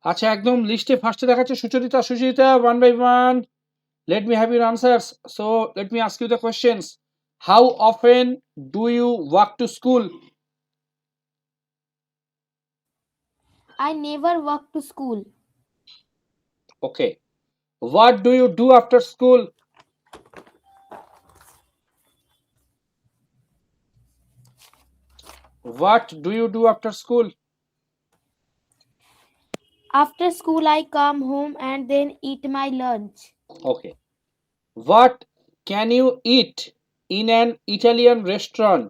আচ্ছা, একদম লিস্টে ফার্স্টে দেখাচ্ছে Sucharita, one by one. Let me have your answers. So let me ask you the questions. How often do you walk to school? I never walk to school. Okay. What do you do after school? What do you do after school? After school, I come home and then eat my lunch. Okay. What can you eat in an Italian restaurant?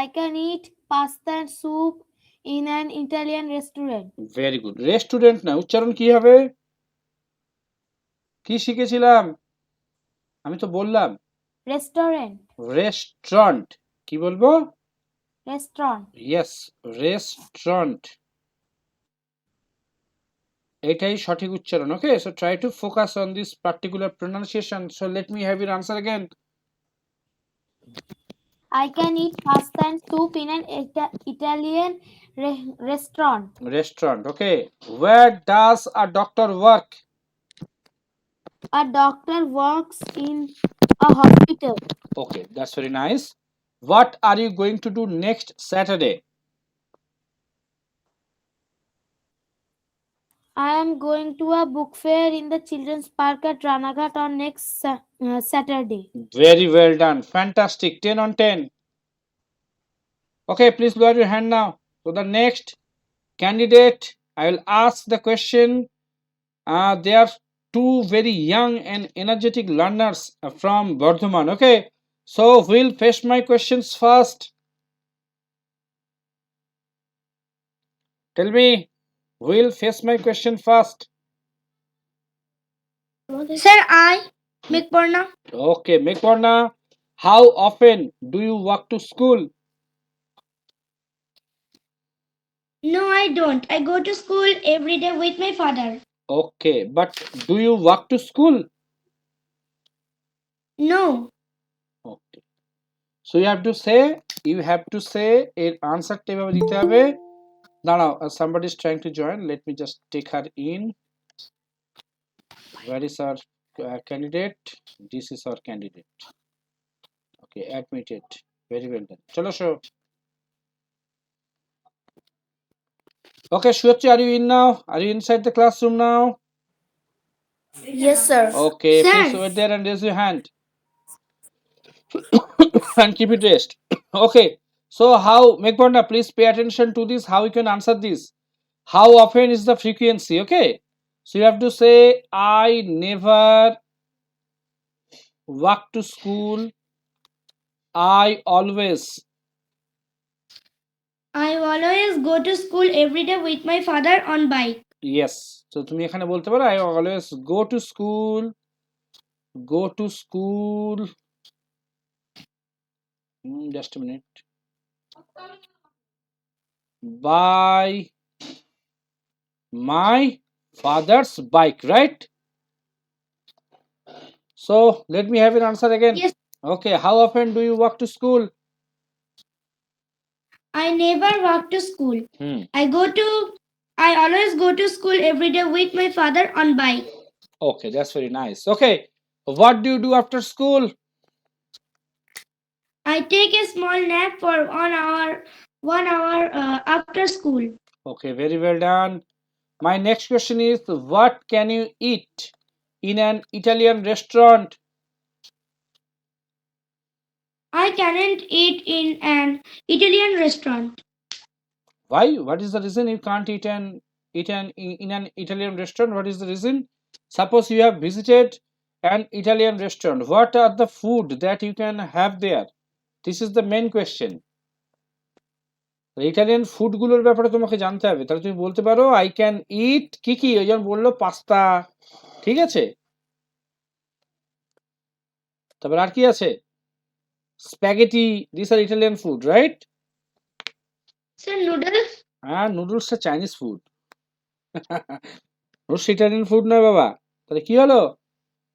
I can eat pasta and soup in an Italian restaurant. Very good. Restaurant না, উচ্চারণ কি হবে? কি শিখেছিলাম? আমি তো বললাম Restaurant. Restaurant. কি বলবো? Restaurant. Yes, restaurant. এটাই সঠিক উচ্চারণ। Okay, so try to focus on this particular pronunciation. So let me have your answer again. I can eat pasta and soup in an Italian restaurant. Restaurant. Okay. Where does a doctor work? A doctor works in a hospital. Okay, that's very nice. What are you going to do next Saturday? I am going to a book fair in the children's park at Ranaghat on next Saturday. Very well done. Fantastic. 10 on 10. Okay, please lower your hand now. So the next candidate, I will ask the question. They are two very young and energetic learners from Bardhaman. Okay, so we'll face my questions first. Tell me, we'll face my question first. Sir, I, Mikporna. Okay, Meghwarna, how often do you walk to school? No, I don't. I go to school every day with my father. Okay, but do you walk to school? No. Okay, so you have to say এর আনসারটা এভাবে দিতে হবে। দাঁড়াও, somebody is trying to join. Let me just take her in. Where is our candidate? This is our candidate. Okay, admitted. Very well done. Chalo, show. Okay, Shuachi, are you in now? Are you inside the classroom now? Yes, sir. Okay, Sir. please wait there and raise your hand. And keep it raised. Okay, so how, Meghwarna, please pay attention to this, how you can answer this. How often is the frequency? Okay, so you have to say, I never walk to school. I always go to school every day with my father on bike. Yes, so তুমি এখানে বলতে পারো I always go to school just a minute, by my father's bike, right? So let me have your answer again. Yes. Okay, how often do you walk to school? I never walk to school. I always go to school every day with my father on bike. Okay, that's very nice. Okay, what do you do after school? I take a small nap for 1 hour after school. Okay, very well done. My next question is, what can you eat in an Italian restaurant? I cannot eat in an Italian restaurant. Why? What is the reason you can't eat in an Italian restaurant? What is the reason? Suppose you have visited an Italian restaurant. What are the food that you can have there? This is the main question. Italian food গুলোর ব্যাপারে তোমাকে জানতে হবে। তাহলে তুমি বলতে পারো I can ইট কি কি, ওই যেমন বললো পাস্তা, ঠিক আছে? তারপর আর কি আছে? Spaghetti, this are Italian food, right? Sir, noodles? হ্যাঁ, নুডলসটা Chinese food. Noodles Italian food নয় বাবা। তাহলে কি হলো?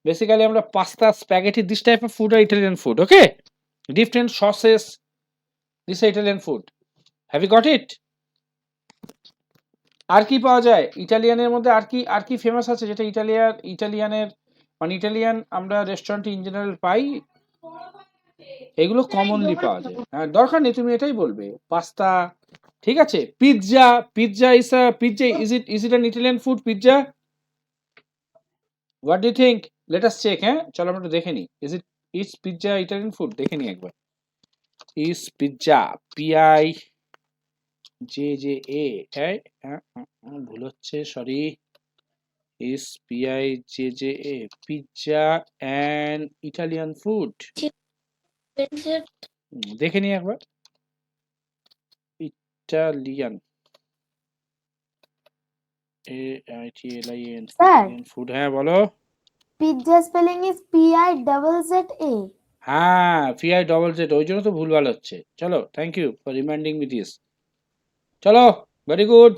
Basically আমরা pasta, spaghetti, this type of food are Italian food. Okay, different sauces, this is Italian food. Have you got it? আর কি পাওয়া যায় ইটালিয়ানের মধ্যে? আর কি ফেমাস আছে যেটা ইটালিয়ানের মানে ইটালিয়ান আমরা রেস্টুরেন্টে ইন জেনারেল পাই? এগুলো কমনলি পাওয়া যায়। হ্যাঁ, দরকার নেই, তুমি এটাই বলবে। পাস্তা, ঠিক আছে। Pizza, is it an Italian food, pizza? What do you think? Let us check. হ্যাঁ, চলো আমরা একটু দেখে নিই। Is pizza Italian food? দেখে নিই একবার। Is pizza, P I J A, ভুল হচ্ছে, sorry. Is P I J A, pizza and Italian food? দেখে নিই একবার। Italian, AITLIAN, Sir, food. হ্যাঁ বলো। pizza spelling is PIZZA. হ্যাঁ, PI ZZ, ওই জন্য তো ভুলভাল হচ্ছে। চলো, thank you for reminding me this. চলো, ভেরি গুড।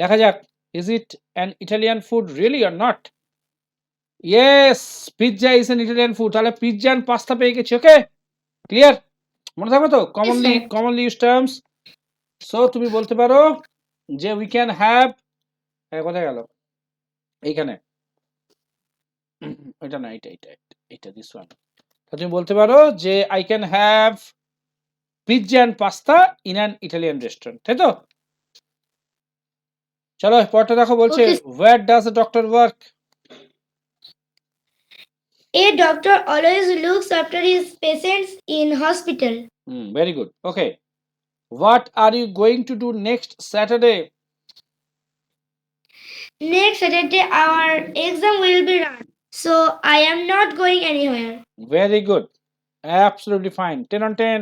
দেখা যাক, is it an Italian food really or not? Yes, pizza is an Italian food. তাহলে পিৎজা এন্ড পাস্তা পেয়ে গেছি। Okay, clear? মনে থাকবে তো কমনলি ইউজ টার্মস। সো তুমি বলতে পারো যে উই ক্যান হ্যাভ, কোথায় গেল এইখানে, এটা না, এটা দিস ওয়ান। তুমি বলতে পারো যে I can have pizza and pasta in an Italian restaurant, তাই তো? চলো পরটা দেখো, বলছে where does the doctor work? A doctor always looks after his patients in hospital. Very good. Okay, what are you going to do next Saturday? Next Saturday our exam will be run, so I am not going anywhere. Very good. Absolutely fine. 10 on 10.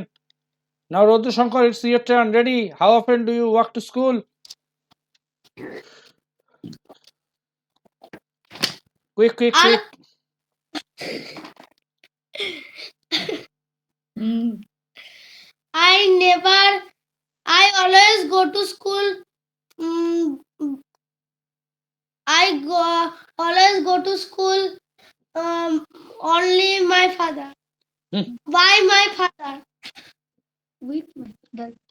Now, Rodhu Shankar, it's your turn. Ready? How often do you walk to school? Quick. I always go to school. Always go to school. Only my father. By my father.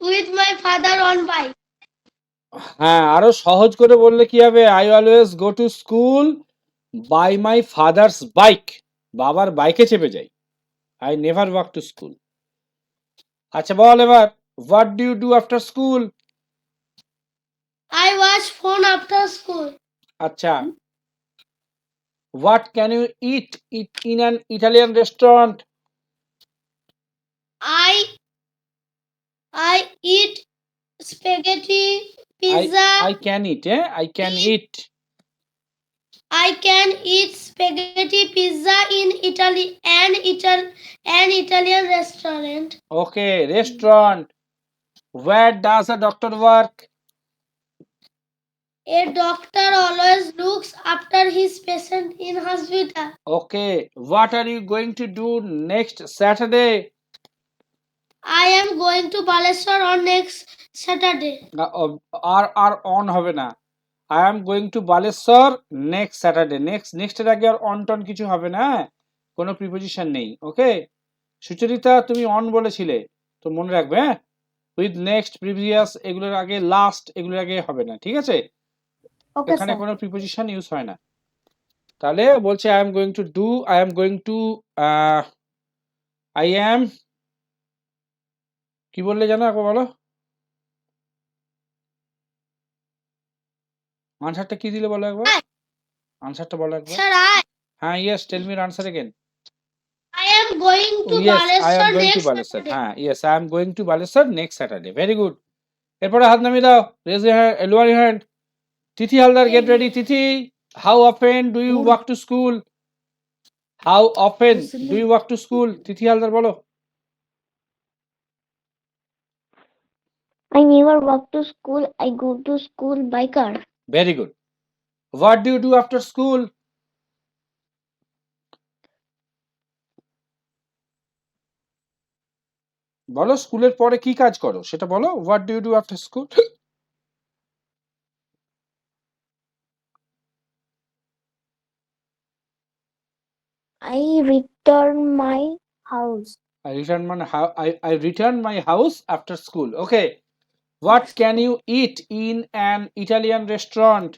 With my father on bike. হ্যাঁ, আরো সহজ করে বললে কি হবে? I always go to school by my father's bike. বাবার বাইকে চেপে যাই। I never walk to school. আচ্ছা বল এবার, what do you do after school? I watch phone after school. আচ্ছা, what can you eat in an Italian restaurant? I eat spaghetti, pizza. I can eat, I can eat. I can eat spaghetti pizza in Italy and an Italian restaurant. Okay, restaurant. Where does a doctor work? A doctor always looks after his patient in hospital. Okay, what are you going to do next Saturday? I am going to Baleshwar on next Saturday. আর on হবে না। I am going to Baleshwar next Saturday. Next এর আগে আর on ton কিছু হবে না, কোনো preposition নেই। ওকে, সুচরিতা তুমি অন বলেছিলে, তো মনে রাখবে। হ্যাঁ, উইথ নেক্সট, প্রিভিয়াস, এগুলোর আগে লাস্ট, এগুলোর আগে হবে না, ঠিক আছে? এখানে কোনো প্রিপোজিশন ইউজ হয় না। তাহলে বলছে I am going two I am, কি বললে জানো একবার বলো, আনসারটা কি দিলে বলো একবার, আনসারটা বলো একবার। Sir, হ্যাঁ, yes, tell me answer again. I am going to Baleshwar next Saturday. হ্যাঁ, yes, I am going to Baleshwar next Saturday. Very good. এরপরে হাত নামিয়ে দাও, raise your hand, lower your hand. Tithi Haldar, get ready. Tithi, how often do you walk to school? How often do you walk to school? Tithi Haldar বলো। I never walk to school. I go to school by car. Very good. What do you do after school? বলো, স্কুলের পরে কি কাজ করো সেটা বলো। What do you do after school? I return my house. I return my house after school. Okay. What can you eat in an Italian restaurant?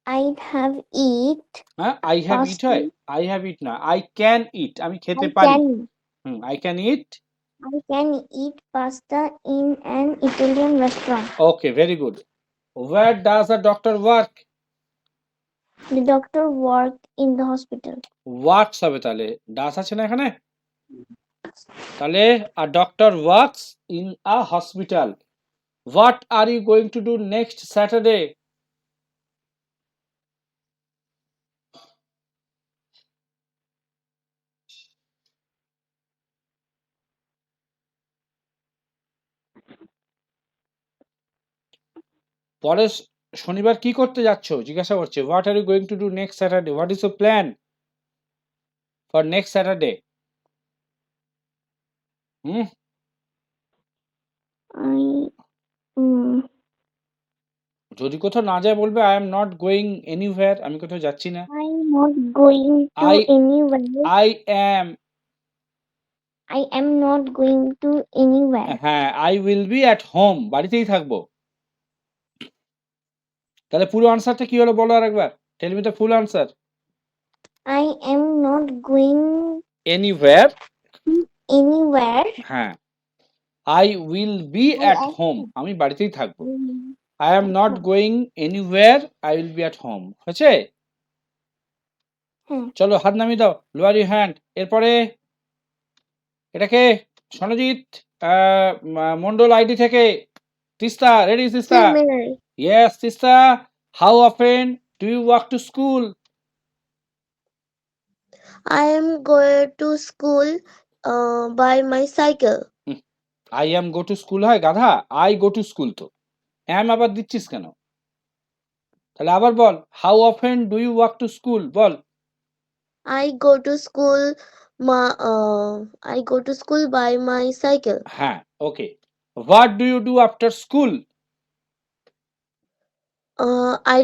I have eat হ্যাঁ, I have eat pasta. হয়, I have eat না, I can eat, আমি খেতে I পারি। can I can eat। I can eat pasta in an Italian restaurant. Okay, very good. Where does a doctor work? The doctor worked in the hospital. Works হবে তাহলে, ডাস আছে না এখানে, তাহলে a doctor works in a hospital. What are you going to do next Saturday? পরের শনিবার কি করতে যাচ্ছ জিজ্ঞাসা করছে। What are you going to do next Saturday? What is your plan for next Saturday? I যদি কোথাও না যায় বলবে I am not going anywhere, আমি কোথাও যাচ্ছি না। I'm not going to anywhere. I am not going to anywhere. হ্যাঁ, I will be at home, বাড়িতেই থাকবো। তাহলে পুরো আনসারটা কি হলো বলো আরেকবার, tell me the full answer. I am not going anywhere, anywhere. হ্যাঁ, I will be at home, আমি বাড়িতেই থাকবো। I am not going anywhere, I will be at home, হয়েছে? চলো হাত নামিয়ে দাও, লোয়ার ইউর হ্যান্ড। এরপরে এটাকে সনজিৎ মন্ডল আইডি থেকে Teesta, ready Teesta? Yes, Teesta, how often do you walk to school? I am going to school by my cycle. I am go to school হয় গাধা, I go to school তো am আবার দিচ্ছিস কেন? তাহলে আবার বল, how often do you walk to school, ball. I go to school I go to school by my cycle. হ্যাঁ, okay. What do you do after school? I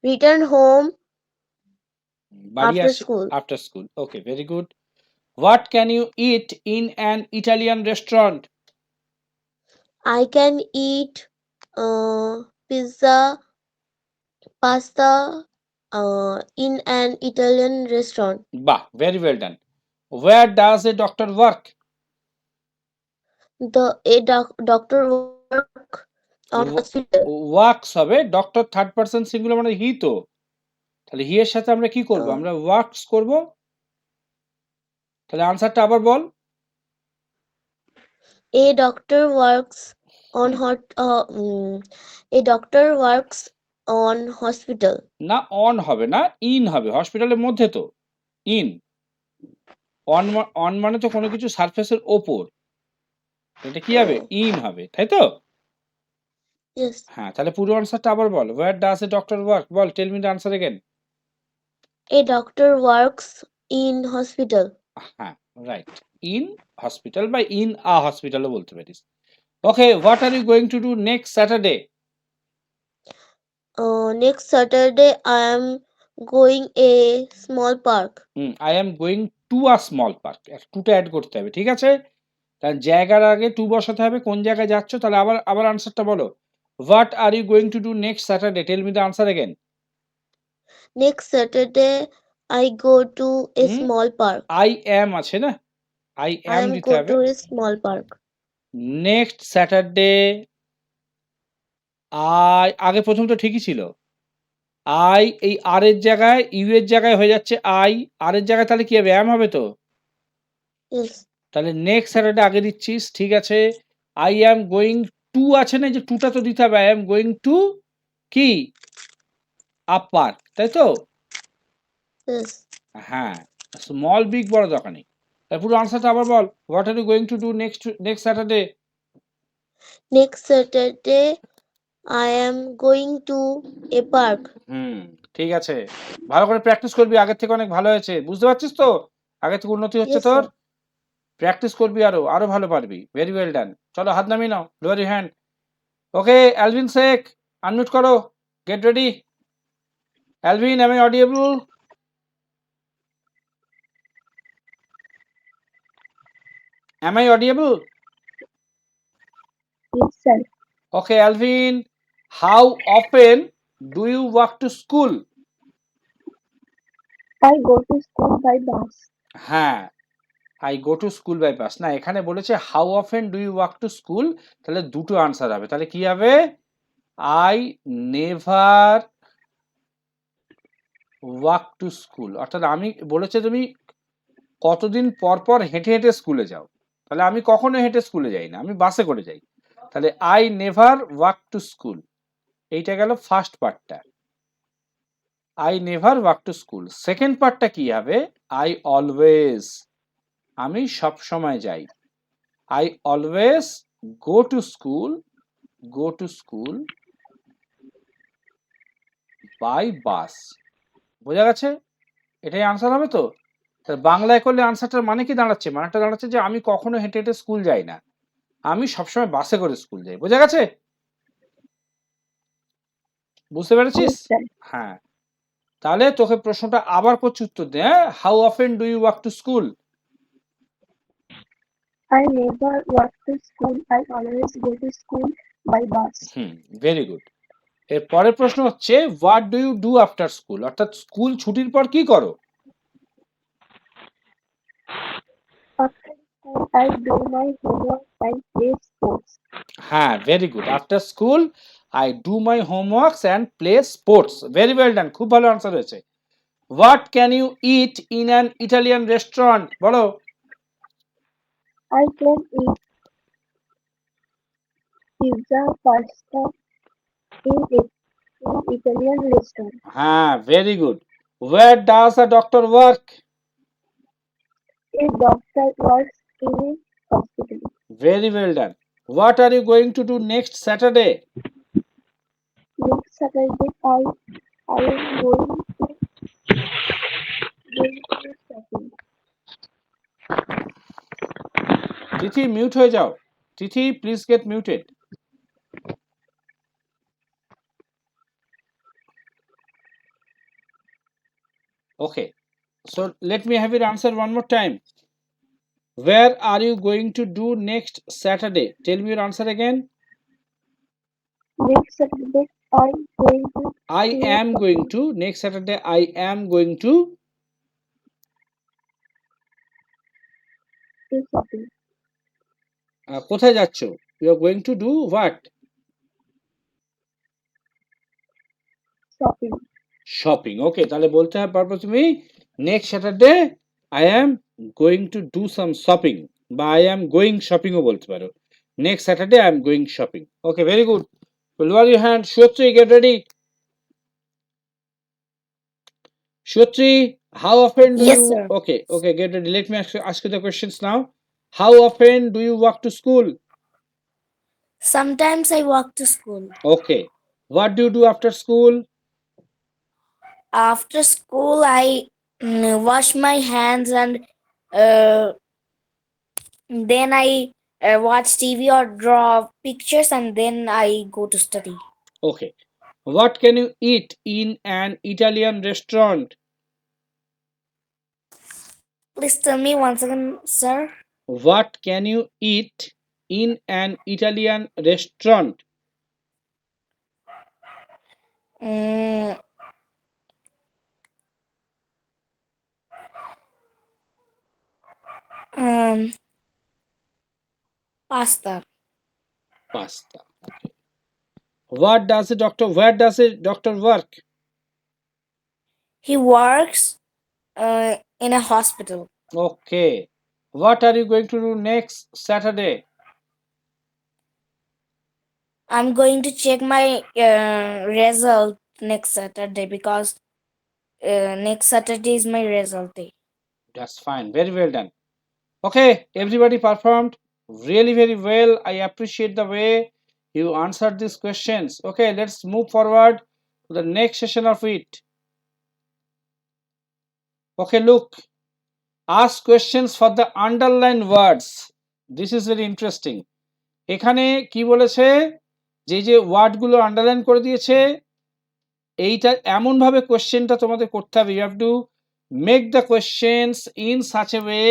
return home বাড়ি after আসি school. after school, okay, very good. What can you eat in an Italian restaurant? I can eat pizza, pasta in an Italian restaurant. Bah, very well done. Where does a doctor work? Doctor work on hospital. Works হবে, doctor third person singular মানে হি, তো তাহলে হি এর সাথে আমরা কি করব, আমরা ওয়ার্কস করব। তাহলে আনসারটা আবার বল। A doctor works on a doctor works on hospital. না, অন হবে না, ইন হবে, হসপিটালের মধ্যে তো ইন। অন অন মানে তো কোনো কিছু সারফেসের ওপর, এটা কি হবে, ইন হবে, তাই তো? Yes. হ্যাঁ, তাহলে পুরো আনসারটা আবার বল। Where does a doctor work? বল, tell me the answer again. A doctor works in hospital. হ্যাঁ, রাইট, ইন হসপিটাল বা ইন আ হসপিটালও বলতে পারিস। Okay, what are you going to do next Saturday? Next Saturday I am going a small park. I am going to a small park, টুটা add করতে হবে, ঠিক আছে? কারণ জায়গার আগে টু বসাতে হবে, কোন জায়গায় যাচ্ছ। তাহলে আবার আবার আনসারটা বলো। What are you going to do next Saturday? Tell me the answer again. Next Saturday I go to a small park. I am আছে না, আই I এম am দিতে go হবে। to a small park. Next Saturday I, আগে প্রথম তো ঠিকই ছিল, I এই আর এর জায়গায় ইউ এর জায়গায় হয়ে যাচ্ছে আই, আর এর জায়গায় তাহলে কি হবে, এম হবে তো। Yes. তাহলে নেক্সট স্যাটারডে আগে দিচ্ছিস, ঠিক আছে। আই অ্যাম গোয়িং টু আছে না, যে টুটা তো দিতে হবে, আই অ্যাম গোয়িং টু কি আ পার্ক, তাই তো? Yes. হ্যাঁ, স্মল বিগ বড় দরকার নেই। তাহলে পুরো আনসারটা আবার বল। What are you going to do next Saturday? Next Saturday I am going to a park. ঠিক আছে, ভালো করে প্র্যাকটিস করবি, আগের থেকে অনেক ভালো হয়েছে, বুঝতে পারছিস তো? আগের থেকে উন্নতি হচ্ছে Yes, তোর। sir. প্র্যাকটিস করবি, আরো আরো ভালো পারবি। Very well done. চলো হাত নামিয়ে নাও, lower your hand. Okay, Alvin Sheikh unmute করো, get ready. Alvin, am I audible? Am I audible? Yes, sir. Okay, Alvin, how often do you walk to school? I go to school by bus. হ্যাঁ, I go to school by bus। না, এখানে বলেছে how often do you walk to school, তাহলে দুটো answer হবে। তাহলে কি হবে? I never walk to school। অর্থাৎ আমি বলেছে তুমি কতদিন পর পর হেঁটে হেঁটে স্কুলে যাও, তাহলে আমি কখনো হেঁটে স্কুলে যাই না, আমি বাসে করে যাই। তাহলে I never walk to school, এইটা গেল ফার্স্ট পার্টটা। I never walk to school. Second পার্টটা কি হবে? আই অলওয়েজ, আমি সব সময় যাই। I always go to school, go to school by bus. বোঝা গেছে? এটাই আনসার হবে তো? বাংলায় করলে আনসারটার মানে কি দাঁড়াচ্ছে? মানেটা দাঁড়াচ্ছে যে আমি কখনো হেঁটে হেঁটে স্কুল যাই না, আমি সবসময় বাসে করে স্কুল যাই। বোঝা গেছে? বুঝতে পেরেছিস? Yes, sir. হ্যাঁ, তাহলে তোকে প্রশ্নটা আবার করছি, উত্তর দে। হ্যাঁ, how often do you walk to school? I never walk to school. I always go to school by bus. Very good. এর পরের প্রশ্ন হচ্ছে what do you do after school, অর্থাৎ স্কুল ছুটির পর কি করো? After school, I do my homework and play sports. হ্যাঁ, very good. After school I do my homeworks and play sports. Very well done, খুব ভালো আনসার হয়েছে। What can you eat in an Italian restaurant? বলো। I can eat pizza, pasta in Italian restaurant. হ্যাঁ, very good. Where does a doctor work? A doctor works in a hospital. Very well done. What are you going to do next Saturday? Next Saturday, I am going to shopping. Tithi, mute হয়ে যাও। Tithi, please get muted. Okay, so let me have your answer one more time. Where are you going to do next Saturday? Tell me your answer again. Next Saturday, I am going to, next Saturday I am going to shopping. কোথায় যাচ্ছ? You are going to do what? Shopping. Shopping. Okay, তাহলে বলতে হবে পারবে তুমি next Saturday I am going to do some shopping, বা I am going shopping ও বলতে পারো। Next Saturday I am going shopping. Okay, very good. Lower your hand. Shwetri, get ready. Shwetri, how often do Yes, you? sir. Okay, get ready. Let me ask you the questions now. How often do you walk to school? Sometimes I walk to school. Okay. What do you do after school? After school, I wash my hands and uh, then I watch TV or draw pictures, and then I go to study. Okay. What can you eat in an Italian restaurant? Please tell me once again, sir. What can you eat in an Italian restaurant? Mm, pasta. Pasta. Okay. What does a doctor? Where does a doctor work? He works in a hospital. Okay. What are you going to do next Saturday? I'm going to check my result next Saturday because next Saturday is my result day. That's fine. Very well done. Okay, everybody performed really very well. I appreciate the way you answered these questions. Okay, let's move forward to the next session of it. Okay, look. Ask questions for the underlined words. This is very interesting. এখানে কি বলেছে, যে ওয়ার্ডগুলো underline করে দিয়েছে, এইটা এমনভাবে কোয়েশ্চেনটা তোমাদের করতে হবে। You have to make the questions in such a way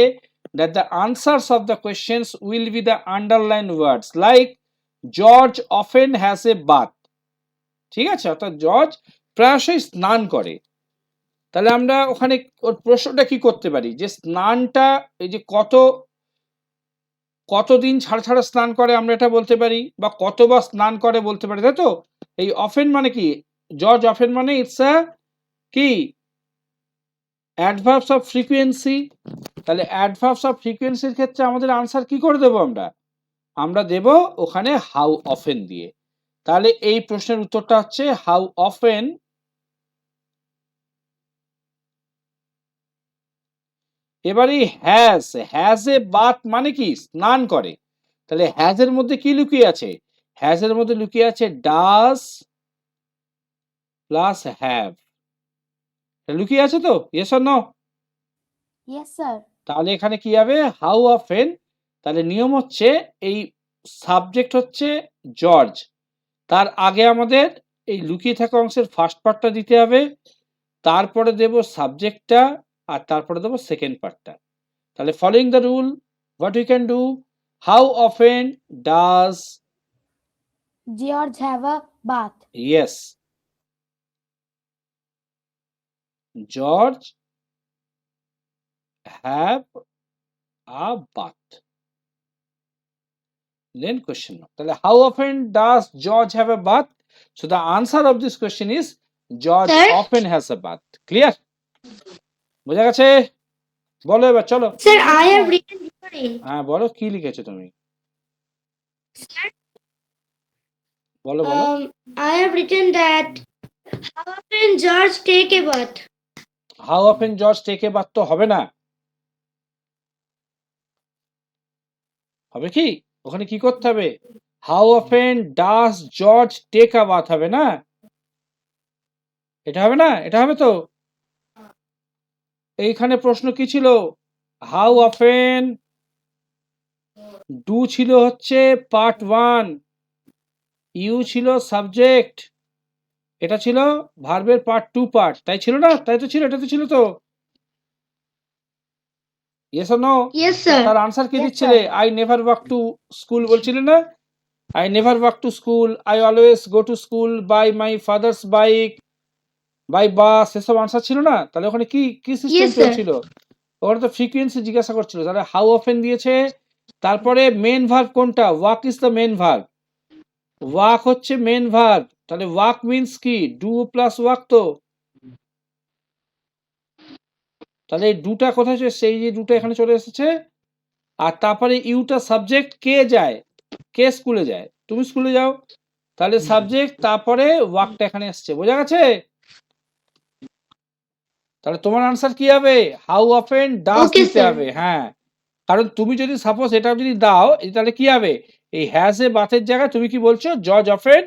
that the answers of the questions will be the underlined words like George often has a bath. ঠিক আছে, অর্থাৎ জর্জ প্রায়শই স্নান করে। তাহলে আমরা ওখানে ওর প্রশ্নটা কি করতে পারি, যে স্নানটা এই যে কতদিন ছাড়া ছাড়া স্নান করে আমরা এটা বলতে পারি, বা কতবার স্নান করে বলতে পারি, তাই তো? এই অফেন মানে কি, জর্জ অফেন মানে ইটস আ কি অ্যাডভার্বস অফ ফ্রিকোয়েন্সি। তাহলে অ্যাডভার্বস অফ ফ্রিকোয়েন্সির ক্ষেত্রে আমাদের আনসার কি করে দেবো আমরা দেব ওখানে হাউ অফেন দিয়ে। তাহলে এই প্রশ্নের উত্তরটা হচ্ছে হাউ অফেন এবারে হ্যাজ এ বাথ মানে কি স্নান করে। তাহলে হ্যাজ এর মধ্যে কি লুকিয়ে আছে, হ্যাজ এর মধ্যে লুকিয়ে আছে ডাজ প্লাস হ্যাভ, লুকিয়ে আছে তো, yes or no? Yes, sir. তাহলে এখানে কি হবে হাউ অফেন। তাহলে নিয়ম হচ্ছে এই সাবজেক্ট হচ্ছে জর্জ, তার আগে আমাদের এই লুকিয়ে থাকা অংশের ফার্স্ট পার্টটা দিতে হবে, তারপরে দেব সাবজেক্টটা, আর তারপরে দেব সেকেন্ড পার্টটা। তাহলে following the rule what we can do, how often does George have a bath? Yes George have a bath. Then question mark. তাহলে how often does George have a bath? So the answer of this question is George Sir? often has a bath. Clear? বোঝা গেছে? বলো এবার চলো। Sir, I have written different. হ্যাঁ বলো কি লিখেছো তুমি, বলো বলো। I have written that how often George take a bath? How often George take a bath তো হবে না, হবে কি ওখানে কি করতে হবে, how often does George take a bath হবে না, এটা হবে না, এটা হবে তো। এইখানে প্রশ্ন কি ছিল, হাউ অফেন, ডু ছিল হচ্ছে পার্ট 1, ইউ ছিল সাবজেক্ট, এটা ছিল ভার্বের পার্ট 2 পার্ট, তাই ছিল না, তাই তো ছিল, এটা তো ছিল তো, yes or no? Yes, sir. তার আনসার কি Yes, দিচ্ছিলে, sir. I never walk to school বলছিলে না, I never walk to school, I always go to school by my father's bike, by bus, এসব আনসার ছিল না। তাহলে ওখানে কি কি সিস্টেম Yes, sir. চলছিল, ওখানে তো ফ্রিকোয়েন্সি জিজ্ঞাসা করছিল। তাহলে হাউ অফেন দিয়েছে, তারপরে মেন ভার্ব কোনটা, walk is the main verb, walk হচ্ছে মেন ভার্ব, তাহলে ওয়াক মিন্স কি ডু প্লাস ওয়াক তো, তাহলে এই দুটা কোথায় এসেছে, এই যে দুটো এখানে চলে এসেছে, আর তারপরে ইউটা সাবজেক্ট, কে যায়, কে স্কুলে যায়, তুমি স্কুলে যাও, তাহলে সাবজেক্ট তারপরে ওয়াকটা এখানে এসছে, বোঝা গেছে? তাহলে তোমার আনসার কি হবে, হাউ অফেন ডাজ Okay, দিতে sir. হবে, হ্যাঁ, কারণ তুমি যদি সাপোজ এটা যদি দাও তাহলে কি হবে, এই হ্যাজ এ বাথের জায়গায় তুমি কি বলছো, George often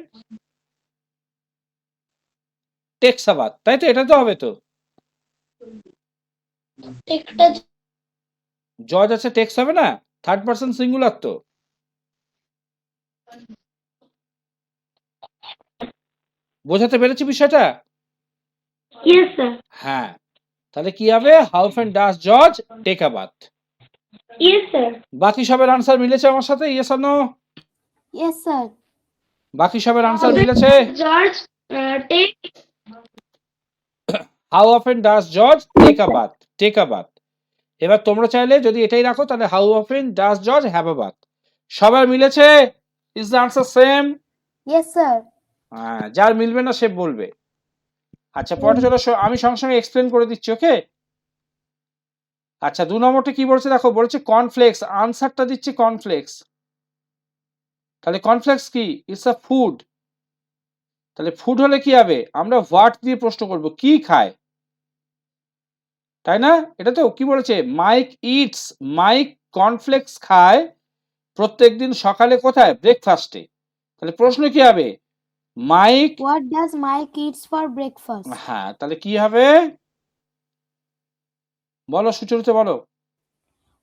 takes a bath, তাই তো, এটা তো হবে তো, জর্জ আছে টেক্স হবে না, থার্ড পারসন সিঙ্গুলার তো। বোঝাতে পেরেছি বিষয়টা? Yes, sir. হ্যাঁ, তাহলে কি হবে, how often does George take a bath. Yes, sir. বাকি সবের আনসার মিলেছে আমার সাথে, yes or no? Yes, sir. বাকি সবের আনসার মিলেছে, George take. How often does George take a bath, take a bath. এবার তোমরা চাইলে যদি এটাই রাখো তাহলে how often does George have a bath, সবার মিলেছে, is the answer same? Yes, sir. হ্যাঁ, যার মিলবে না সে বলবে। আচ্ছা পরে চলো আমি সঙ্গে সঙ্গে এক্সপ্লেন করে দিচ্ছি, ওকে? আচ্ছা 2 নম্বরটা কি বলছে দেখো, বলেছে কর্নফ্লেক্স, আনসারটা দিচ্ছে কর্নফ্লেক্স। তাহলে কর্নফ্লেক্স কি, ইটস আ ফুড। তাহলে ফুড হলে কি হবে, আমরা হোয়াট দিয়ে প্রশ্ন করব, কি খায়, তাই না? এটা তো কি বলেছে, মাইক ইটস, মাইক কর্নফ্লেক্স খায় প্রত্যেকদিন সকালে, কোথায়, ব্রেকফাস্টে। তাহলে প্রশ্ন কি হবে, mic, What does Mike eats for breakfast? হ্যাঁ তাহলে কি হবে, বলো সুচরিতা বলো।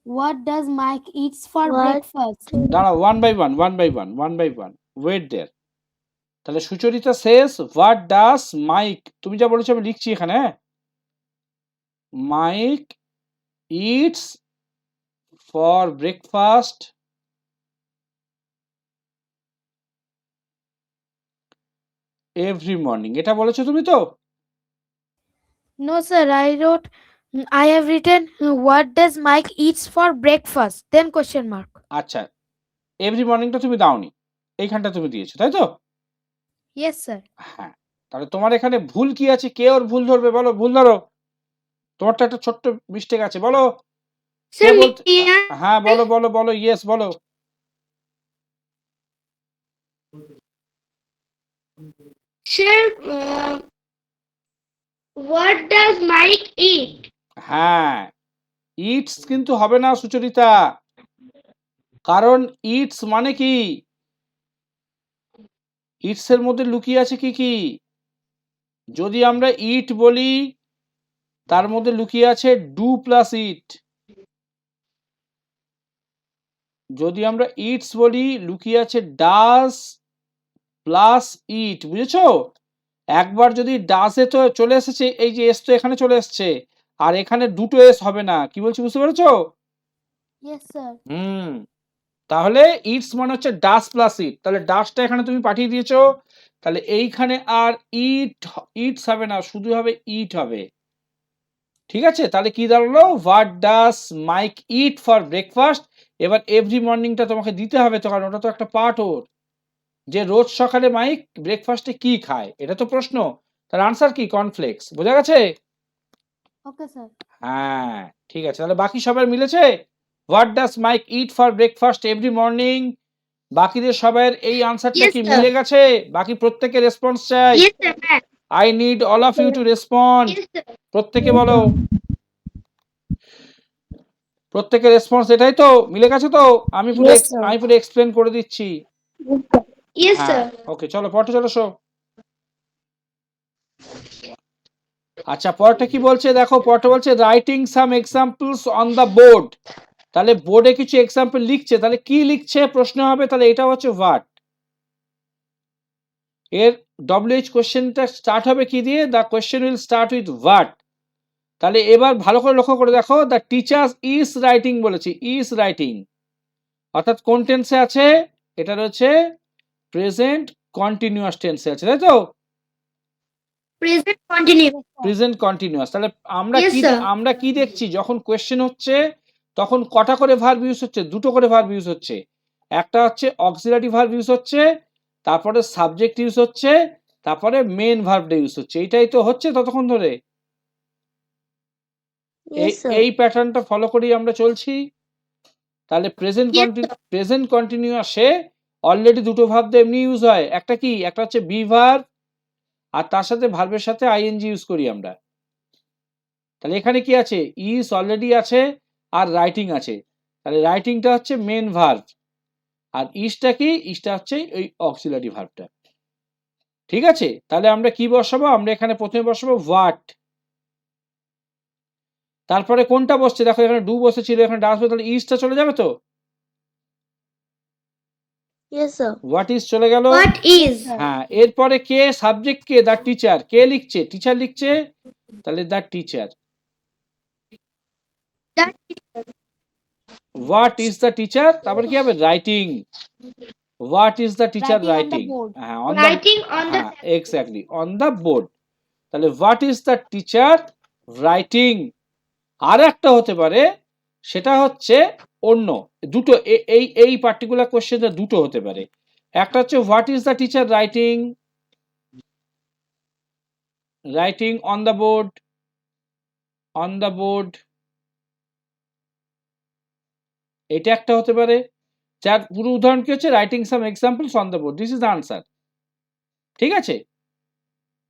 What does Mike eats for What? breakfast? দাঁড়াও, one by one, wait there. তাহলে সুচরিতা শেষ, হোয়াট ডাস মাইক, তুমি যা বলেছো আমি লিখছি এখানে, Mike it's for breakfast every morning. এটা বলেছো তুমি তো? No, sir. I have written what does Mike eats for breakfast? Then question mark. আচ্ছা, এভরি মর্নিংটা তুমি দাওনি, এইখানটা তুমি দিয়েছো, তাই তো? Yes, sir. হ্যাঁ, তাহলে তোমার এখানে ভুল কি আছে? কে ওর ভুল ধরবে? বলো, ভুল ধরো। তোমারটা একটা ছোট্ট মিস্টেক আছে, বলো। কে Sir, বলতে? হ্যাঁ, বলো বলো বলো, ইয়েস বলো। Sir, what does Mike eat? হ্যাঁ, ইটস কিন্তু হবে না সুচরিতা, কারণ ইটস মানে কি? ইটস এর মধ্যে লুকিয়ে আছে কি কি? যদি আমরা ইট বলি, তার মধ্যে লুকিয়ে আছে ডু প্লাস ইট। যদি আমরা ইটস বলি, লুকিয়ে আছে ডাস প্লাস ইট, বুঝেছো? একবার যদি ডাসে তো চলে এসেছে, এই যে এস তো এখানে চলে এসছে, আর এখানে দুটো এস হবে না। কি বলছি বুঝতে পেরেছো? Yes, sir. তাহলে ইটস মানে হচ্ছে ডাস প্লাস ইট, তাহলে ডাসটা এখানে তুমি পাঠিয়ে দিয়েছো, তাহলে এইখানে আর ইটস হবে না, শুধু হবে ইট হবে। ঠিক আছে, তাহলে কি দাঁড়ালো? What does Mike eat for breakfast. এবার এভরি মর্নিংটা তোমাকে দিতে হবে তো, কারণ ওটা তো একটা পার্ট ওর, যে রোজ সকালে মাইক ব্রেকফাস্টে কি খায়, এটা তো প্রশ্ন। তার আনসার কি? কর্নফ্লেক্স। বোঝা গেছে? Okay, sir. হ্যাঁ, ঠিক আছে, তাহলে বাকি সবার মিলেছে। What does Mike eat for breakfast every morning, বাকিদের সবার এই আনসারটা Yes, কি sir. মিলে গেছে? বাকি প্রত্যেকের রেসপন্স চাই। Yes, sir. I need all of you to respond. Yes, sir. প্রত্যেকে বলো, প্রত্যেকের রেসপন্স এটাই তো? মিলে গেছে তো? আমি পুরো Yes, sir. এক্সপ্লেন করে দিচ্ছি। Yes, হ্যাঁ, sir. ওকে, চলো পড়তে চলো শো। আচ্ছা, পড়টা কি বলছে দেখো, পড়টা বলছে writing some examples on the board. তাহলে বোর্ডে কিছু এক্সাম্পল লিখছে, তাহলে কি লিখছে প্রশ্ন হবে, তাহলে এটা হচ্ছে হোয়াট। এর ডব্লিউএইচ কোশ্চেনটা স্টার্ট হবে কি দিয়ে? The question will start with what. তাহলে এবার ভালো করে লক্ষ্য করে দেখো, দ্য টিচার ইজ রাইটিং বলেছি, ইজ রাইটিং, অর্থাৎ কোন টেন্সে আছে? এটা রয়েছে প্রেজেন্ট কন্টিনিউয়াস টেন্সে আছে, তাই তো? Present continuous. Present continuous. তাহলে আমরা Yes, কি sir. আমরা কি দেখছি? যখন কোয়েশ্চেন হচ্ছে তখন কটা করে ভার্ব ইউজ হচ্ছে? দুটো করে ভার্ব ইউজ হচ্ছে। একটা হচ্ছে অক্সিলারি ভার্ব ইউজ হচ্ছে, তারপরে সাবজেক্ট ইউজ হচ্ছে, তারপরে মেন ভার্বটা ইউজ হচ্ছে। এইটাই তো হচ্ছে ততক্ষণ ধরে। Yes, sir. এই প্যাটার্নটা ফলো করেই আমরা চলছি। তাহলে Yes, প্রেজেন্ট কন্টিনিউয়াসে অলরেডি দুটো ভার্ব তো এমনি ইউজ হয়। একটা কি? একটা হচ্ছে বি ভার্ব, আর তার সাথে ভার্বের সাথে আইএনজি ইউজ করি আমরা। তাহলে এখানে কি আছে? ইজ অলরেডি আছে আর রাইটিং আছে, তাহলে রাইটিংটা হচ্ছে মেন ভার্ব, আর ইজটা কি? ইজটা হচ্ছে ওই অক্সিলারি ভার্বটা। ঠিক আছে, তাহলে আমরা কি বসাবো? আমরা এখানে প্রথমে বসাবো হোয়াট, তারপরে কোনটা বসছে দেখো, এখানে ডু বসেছিল, এখানে ডাস বসে, তাহলে ইজটা চলে যাবে তো? Yes, sir. হোয়াট ইজ চলে গেল। What is? হ্যাঁ, এরপরে কে? সাবজেক্ট কে? The teacher. কে লিখছে? টিচার লিখছে, তাহলে the teacher. That what is the teacher, তারপরে কি হবে? Writing. What is the teacher writing? হ্যাঁ, on the, writing on the হ্যাঁ এক্স্যাক্টলি, অন দ্য বোর্ড। তাহলে what is the teacher writing. আর একটা হতে পারে, সেটা হচ্ছে অন্য দুটো, এই পার্টিকুলার কোশ্চেনটা দুটো হতে পারে। একটা হচ্ছে what is the teacher writing, writing on the board, on the board, এটা একটা হতে পারে। যার পুরো উদাহরণ কি হচ্ছে? Writing some examples on the board, this is the answer. ঠিক আছে,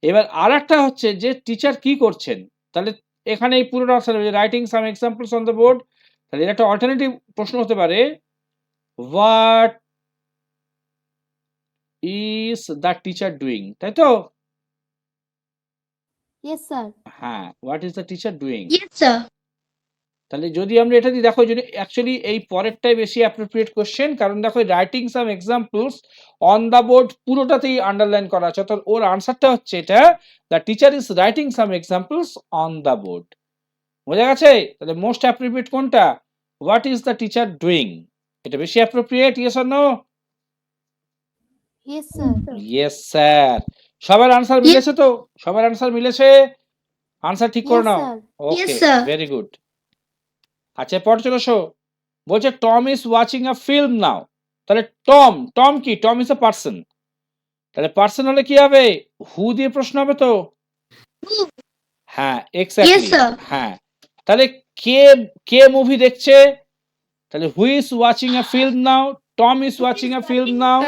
এবার আর একটা হচ্ছে যে টিচার কি করছেন, তাহলে এখানে এই পুরোটা আনসার হবে writing some examples on the board. তাহলে এটা একটা অল্টারনেটিভ প্রশ্ন হতে পারে, what is the teacher doing, তাই তো? Yes, sir. হ্যাঁ, what is the teacher doing. Yes, sir. তাহলে যদি আমরা এটা দিয়ে দেখো, যদি অ্যাকচুয়ালি এই পরেরটাই বেশি অ্যাপ্রোপ্রিয়েট কোশ্চেন, কারণ দেখো writing some examples on the board পুরোটাতেই আন্ডারলাইন করা আছে, অর্থাৎ ওর আনসারটা হচ্ছে এটা, the teacher is writing some examples on the board. বোঝা গেছে? তাহলে মোস্ট অ্যাপ্রোপ্রিয়েট কোনটা? What is the teacher doing? এটা বেশি appropriate, yes or no? Yes, sir. Yes sir. সবার আনসার মিলেছে তো? সবার আনসার মিলেছে? আনসার ঠিক করে Yes, নাও। sir. Okay, sir. Very good. আচ্ছা, পর চলে এসো। বলছে Tom is watching a film now. তাহলে টম, টম কি? Tom is a person. তাহলে পার্সন হলে কি হবে? হু দিয়ে প্রশ্ন হবে তো? হ্যাঁ, এক্স্যাক্টলি। sir. হ্যাঁ, তাহলে কে কে মুভি দেখছে? তাহলে who is watching a film now, Tom is watching a film now.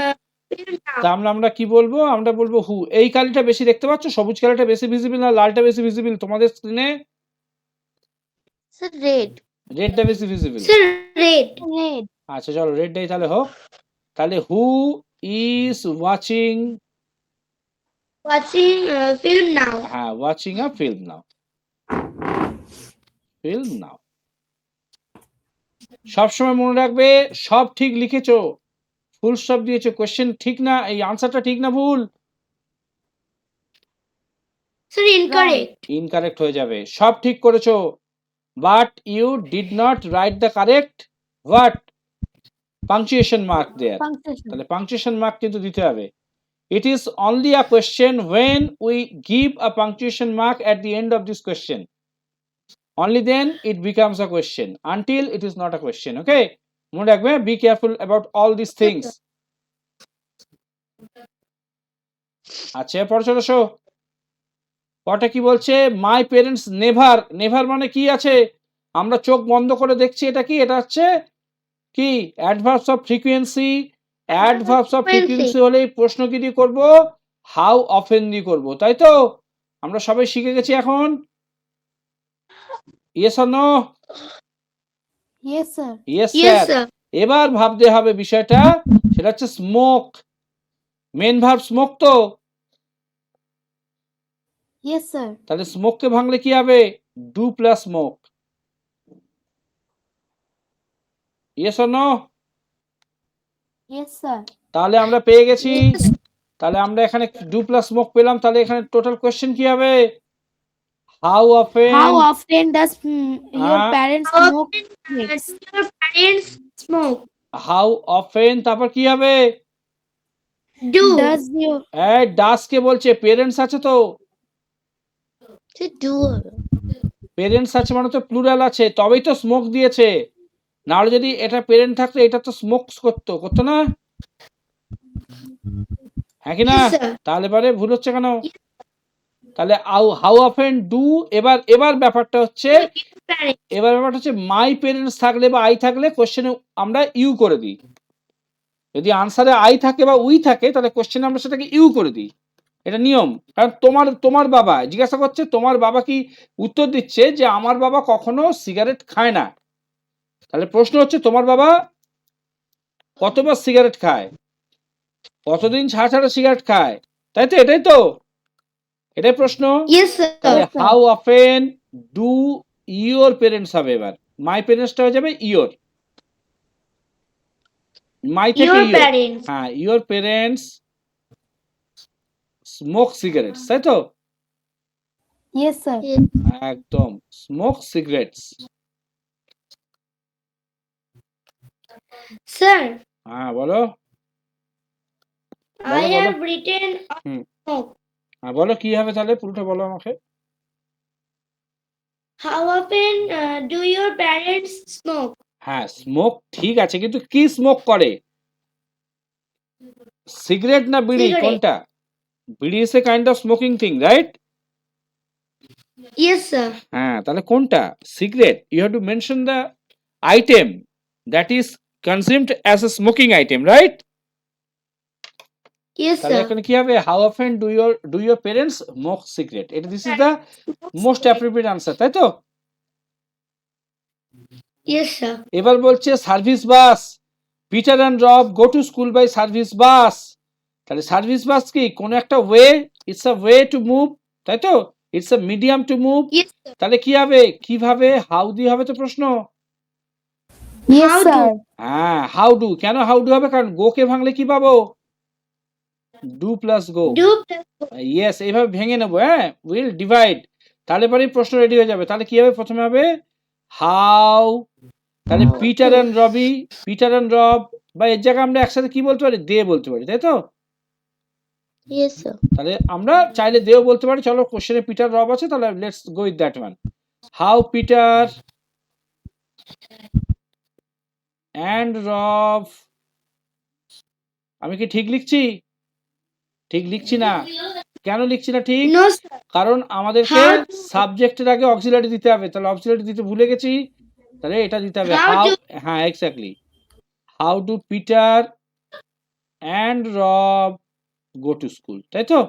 তাহলে আমরা কি বলবো? আমরা বলবো হু। এই কালিটা বেশি দেখতে পাচ্ছ? সবুজ কালিটা বেশি ভিজিবল না লালটা বেশি ভিজিবল তোমাদের স্ক্রিনে? Sir, red. রেডটা বেশি ভিজিবল। Sir, red. Red. আচ্ছা চলো, রেডটাই তাহলে হোক। তাহলে who is watching, Watching film now. হ্যাঁ, watching a film now, film now. সবসময় মনে রাখবে সব ঠিক লিখেছো, ফুল স্টপ দিয়েছো, কোশ্চেন ঠিক না, এই আনসারটা ঠিক না ভুল? Sir, incorrect. ইনকারেক্ট হয়ে যাবে। সব ঠিক করেছো, but you did not write the correct what? Punctuation mark there. Punctuation. তাহলে পাংচুয়েশন মার্ক কিন্তু দিতে হবে। It is only a question when we give a punctuation mark at the end of this question. Only then it becomes a question. Until it is not a question. Okay? মনে রাখবে, be careful about all these things. আচ্ছা, পরে চলে এসো। পরটা কি বলছে? My parents never. Never মানে কি আছে? আমরা চোখ বন্ধ করে দেখছি, এটা কি? এটা হচ্ছে কি? Adverbs of frequency. Adverbs of frequency হলে প্রশ্ন কি দিয়ে করব? হাউ অফেন দিয়ে করব, তাই তো? আমরা সবাই শিখে গেছি এখন? Yes or no? Yes, sir. Yes Yes, sir. sir. এবার ভাবতে হবে বিষয়টা, সেটা হচ্ছে স্মোক। মেন ভার্ব স্মোক তো? Yes, sir. তাহলে স্মোককে ভাঙলে কি হবে? Do plus smoke. Yes or no? Yes, sir. তাহলে আমরা পেয়ে গেছি। Yes. তাহলে আমরা এখানে ডু প্লাস স্মোক পেলাম। তাহলে এখানে টোটাল কোশ্চেন কি হবে? How often? How often does your Ah. parents How smoke often cigarettes? does your parents smoke? How often, তারপর কি হবে? Do. Does your এই ডাস কে বলছে, পেরেন্টস আছে তো? To do. পেরেন্টস আছে মানে তো প্লুরাল আছে, তবেই তো স্মোক দিয়েছে। না হলে যদি এটা পেরেন্ট থাকতো, এটা তো স্মোক করতো না? হ্যাঁ কি না? Yes, sir. তাহলে পরে ভুল হচ্ছে কেন? তাহলে হাউ অফেন ডু। এবার ব্যাপারটা হচ্ছে, Parents. এবার ব্যাপারটা হচ্ছে মাই পেরেন্টস থাকলে বা আই থাকলে কোশ্চেনে আমরা ইউ করে দিই। যদি আনসারে আই থাকে বা উই থাকে, তাহলে কোশ্চেনে আমরা সেটাকে ইউ করে দিই। এটা নিয়ম। কারণ তোমার বাবা জিজ্ঞাসা করছে, তোমার বাবা কি উত্তর দিচ্ছে যে আমার বাবা কখনো সিগারেট খায় না। তাহলে প্রশ্ন হচ্ছে, তোমার বাবা কতবার সিগারেট খায়, কতদিন ছাড়া সিগারেট খায়, তাই তো? এটাই তো, এটাই প্রশ্ন। Yes, sir. তাহলে how often do your parents হবে। এবার মাই পেরেন্টসটা হয়ে যাবে ইয়োর। মাই থেকে Your ইয়োর। parents. হ্যাঁ, ইয়োর পেরেন্টস স্মোক সিগারেটস, তাই তো? yes, sir. একদম, স্মোক সিগারেটস। Sir, হ্যাঁ বলো। I বলো। have written Hmm. smoke. হ্যাঁ বলো, কি হবে তাহলে? পুরোটা বলো আমাকে। How often do your parents smoke? হ্যাঁ, স্মোক ঠিক আছে, কিন্তু কি স্মোক করে? সিগারেট না বিড়ি? Cigarette. কোনটা? Bidi is a kind of smoking thing, right? Yes, sir. হ্যাঁ, তাহলে কোনটা? Cigarette. You have to mention the item that is consumed as a smoking item, right? Yes, তাহলে sir. এখানে কি হবে? How often do your parents smoke cigarette. এটা this is the most appropriate answer, তাই তো? Yes, sir. এবার বলছে service bus. Peter and Rob go to school by service bus. তাহলে সার্ভিস বাস কি? কোন একটা way, it's a way to move, তাই তো? It's a medium to move. Yes, sir. তাহলে কি হবে? কিভাবে? হাউ দিয়ে হবে তো প্রশ্ন। Yes, How sir. হ্যাঁ, হাউ ডু। কেন হাউ ডু হবে? কারণ গো কে ভাঙলে কি পাবো? Do plus go. Do plus yes, এইভাবে ভেঙে নেবো। হ্যাঁ, উইল ডিভাইড। তাহলে পরে প্রশ্ন রেডি হয়ে যাবে। তাহলে কি হবে? প্রথমে হবে হাউ তাহলে Peter and Robi, Peter and Rob, বা এর জায়গায় আমরা একসাথে কি বলতে পারি, দে বলতে পারি, তাই তো? Yes, sir. তাহলে আমরা চাইলে দেও বলতে পারি। চলো কোশ্চেনে পিটার রব আছে, তাহলে let's go with that one. How Peter and রব, আমি কি ঠিক লিখছি? ঠিক লিখছি না। কেন লিখছি না ঠিক? No, sir. কারণ আমাদেরকে সাবজেক্টের আগে অক্সিলারি দিতে হবে, তাহলে অক্সিলারি দিতে ভুলে গেছি, তাহলে এটা দিতে হবে How হাউ। do- হ্যাঁ exactly, how do Peter and Rob go to school, তাই তো?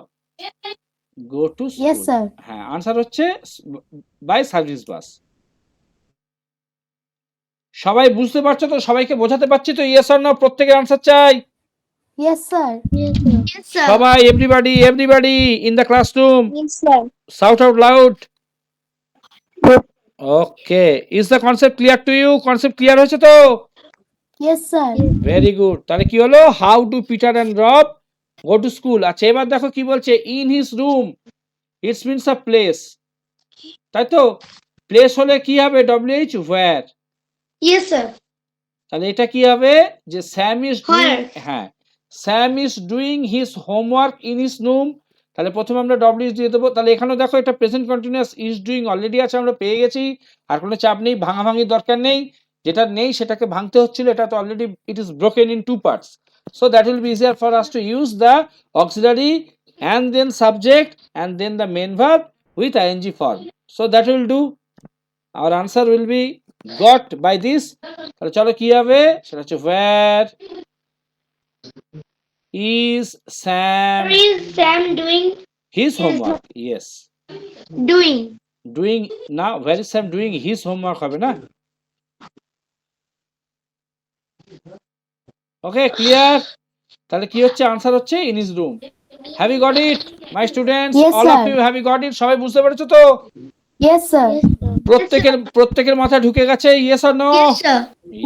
Go to Yes, school, sir. হ্যাঁ আনসার হচ্ছে বাই সার্ভিস বাস। সবাই বুঝতে পারছো তো? সবাইকে বোঝাতে পারছি তো? ইয়েস অর নো, প্রত্যেকের আনসার চাই। Yes, sir. Yes, sir. Yes, sir. সবাই, everybody in the classroom, Yes, sir. shout out loud. Yes. Okay, is the concept clear to you? Concept clear হয়েছে তো? Yes, sir. Very good. তাহলে কি হলো, how do Peter and Rob go to school. আচ্ছা এবার দেখো কি বলছে, in his room, it's means a place, তাই তো? প্লেস হলে কি হবে, ডব্লিউএইচ, ওয়্যার। Yes, sir. তাহলে এটা কি হবে, যে স্যাম ইজ ডুইং, Where? হ্যাঁ Sam is doing his homework in his room, তাহলে প্রথমে আমরা ডব্লিউ দিয়ে দেবো। তাহলে এখানেও দেখো এটা present continuous, is doing already আছে, আমরা পেয়ে গেছি, আর কোনো চাপ নেই, ভাঙাভাঙির দরকার নেই, যেটা নেই সেটাকে ভাঙতে হচ্ছিল, এটা তো already it is broken in two parts, so that will be easier for us to use the auxiliary and then subject and then the main verb with I N G form, so that will do. Hour answer will be goat by this. তাহলে চলো কি হবে, সেটা হচ্ছে where is Sam Where is Sam doing? His homework, yes Doing. Doing না, where is Sam doing his homework হবে না। Okay clear? তাহলে কি হচ্ছে, আনসার হচ্ছে in his room. Have you got it my students, Yes, all of sir. You, have you got it? সবাই বুঝতে পেরেছো তো? Yes, sir. Yes, sir. প্রত্যেকের মাথায় ঢুকে গেছে, yes or no? Yes, sir.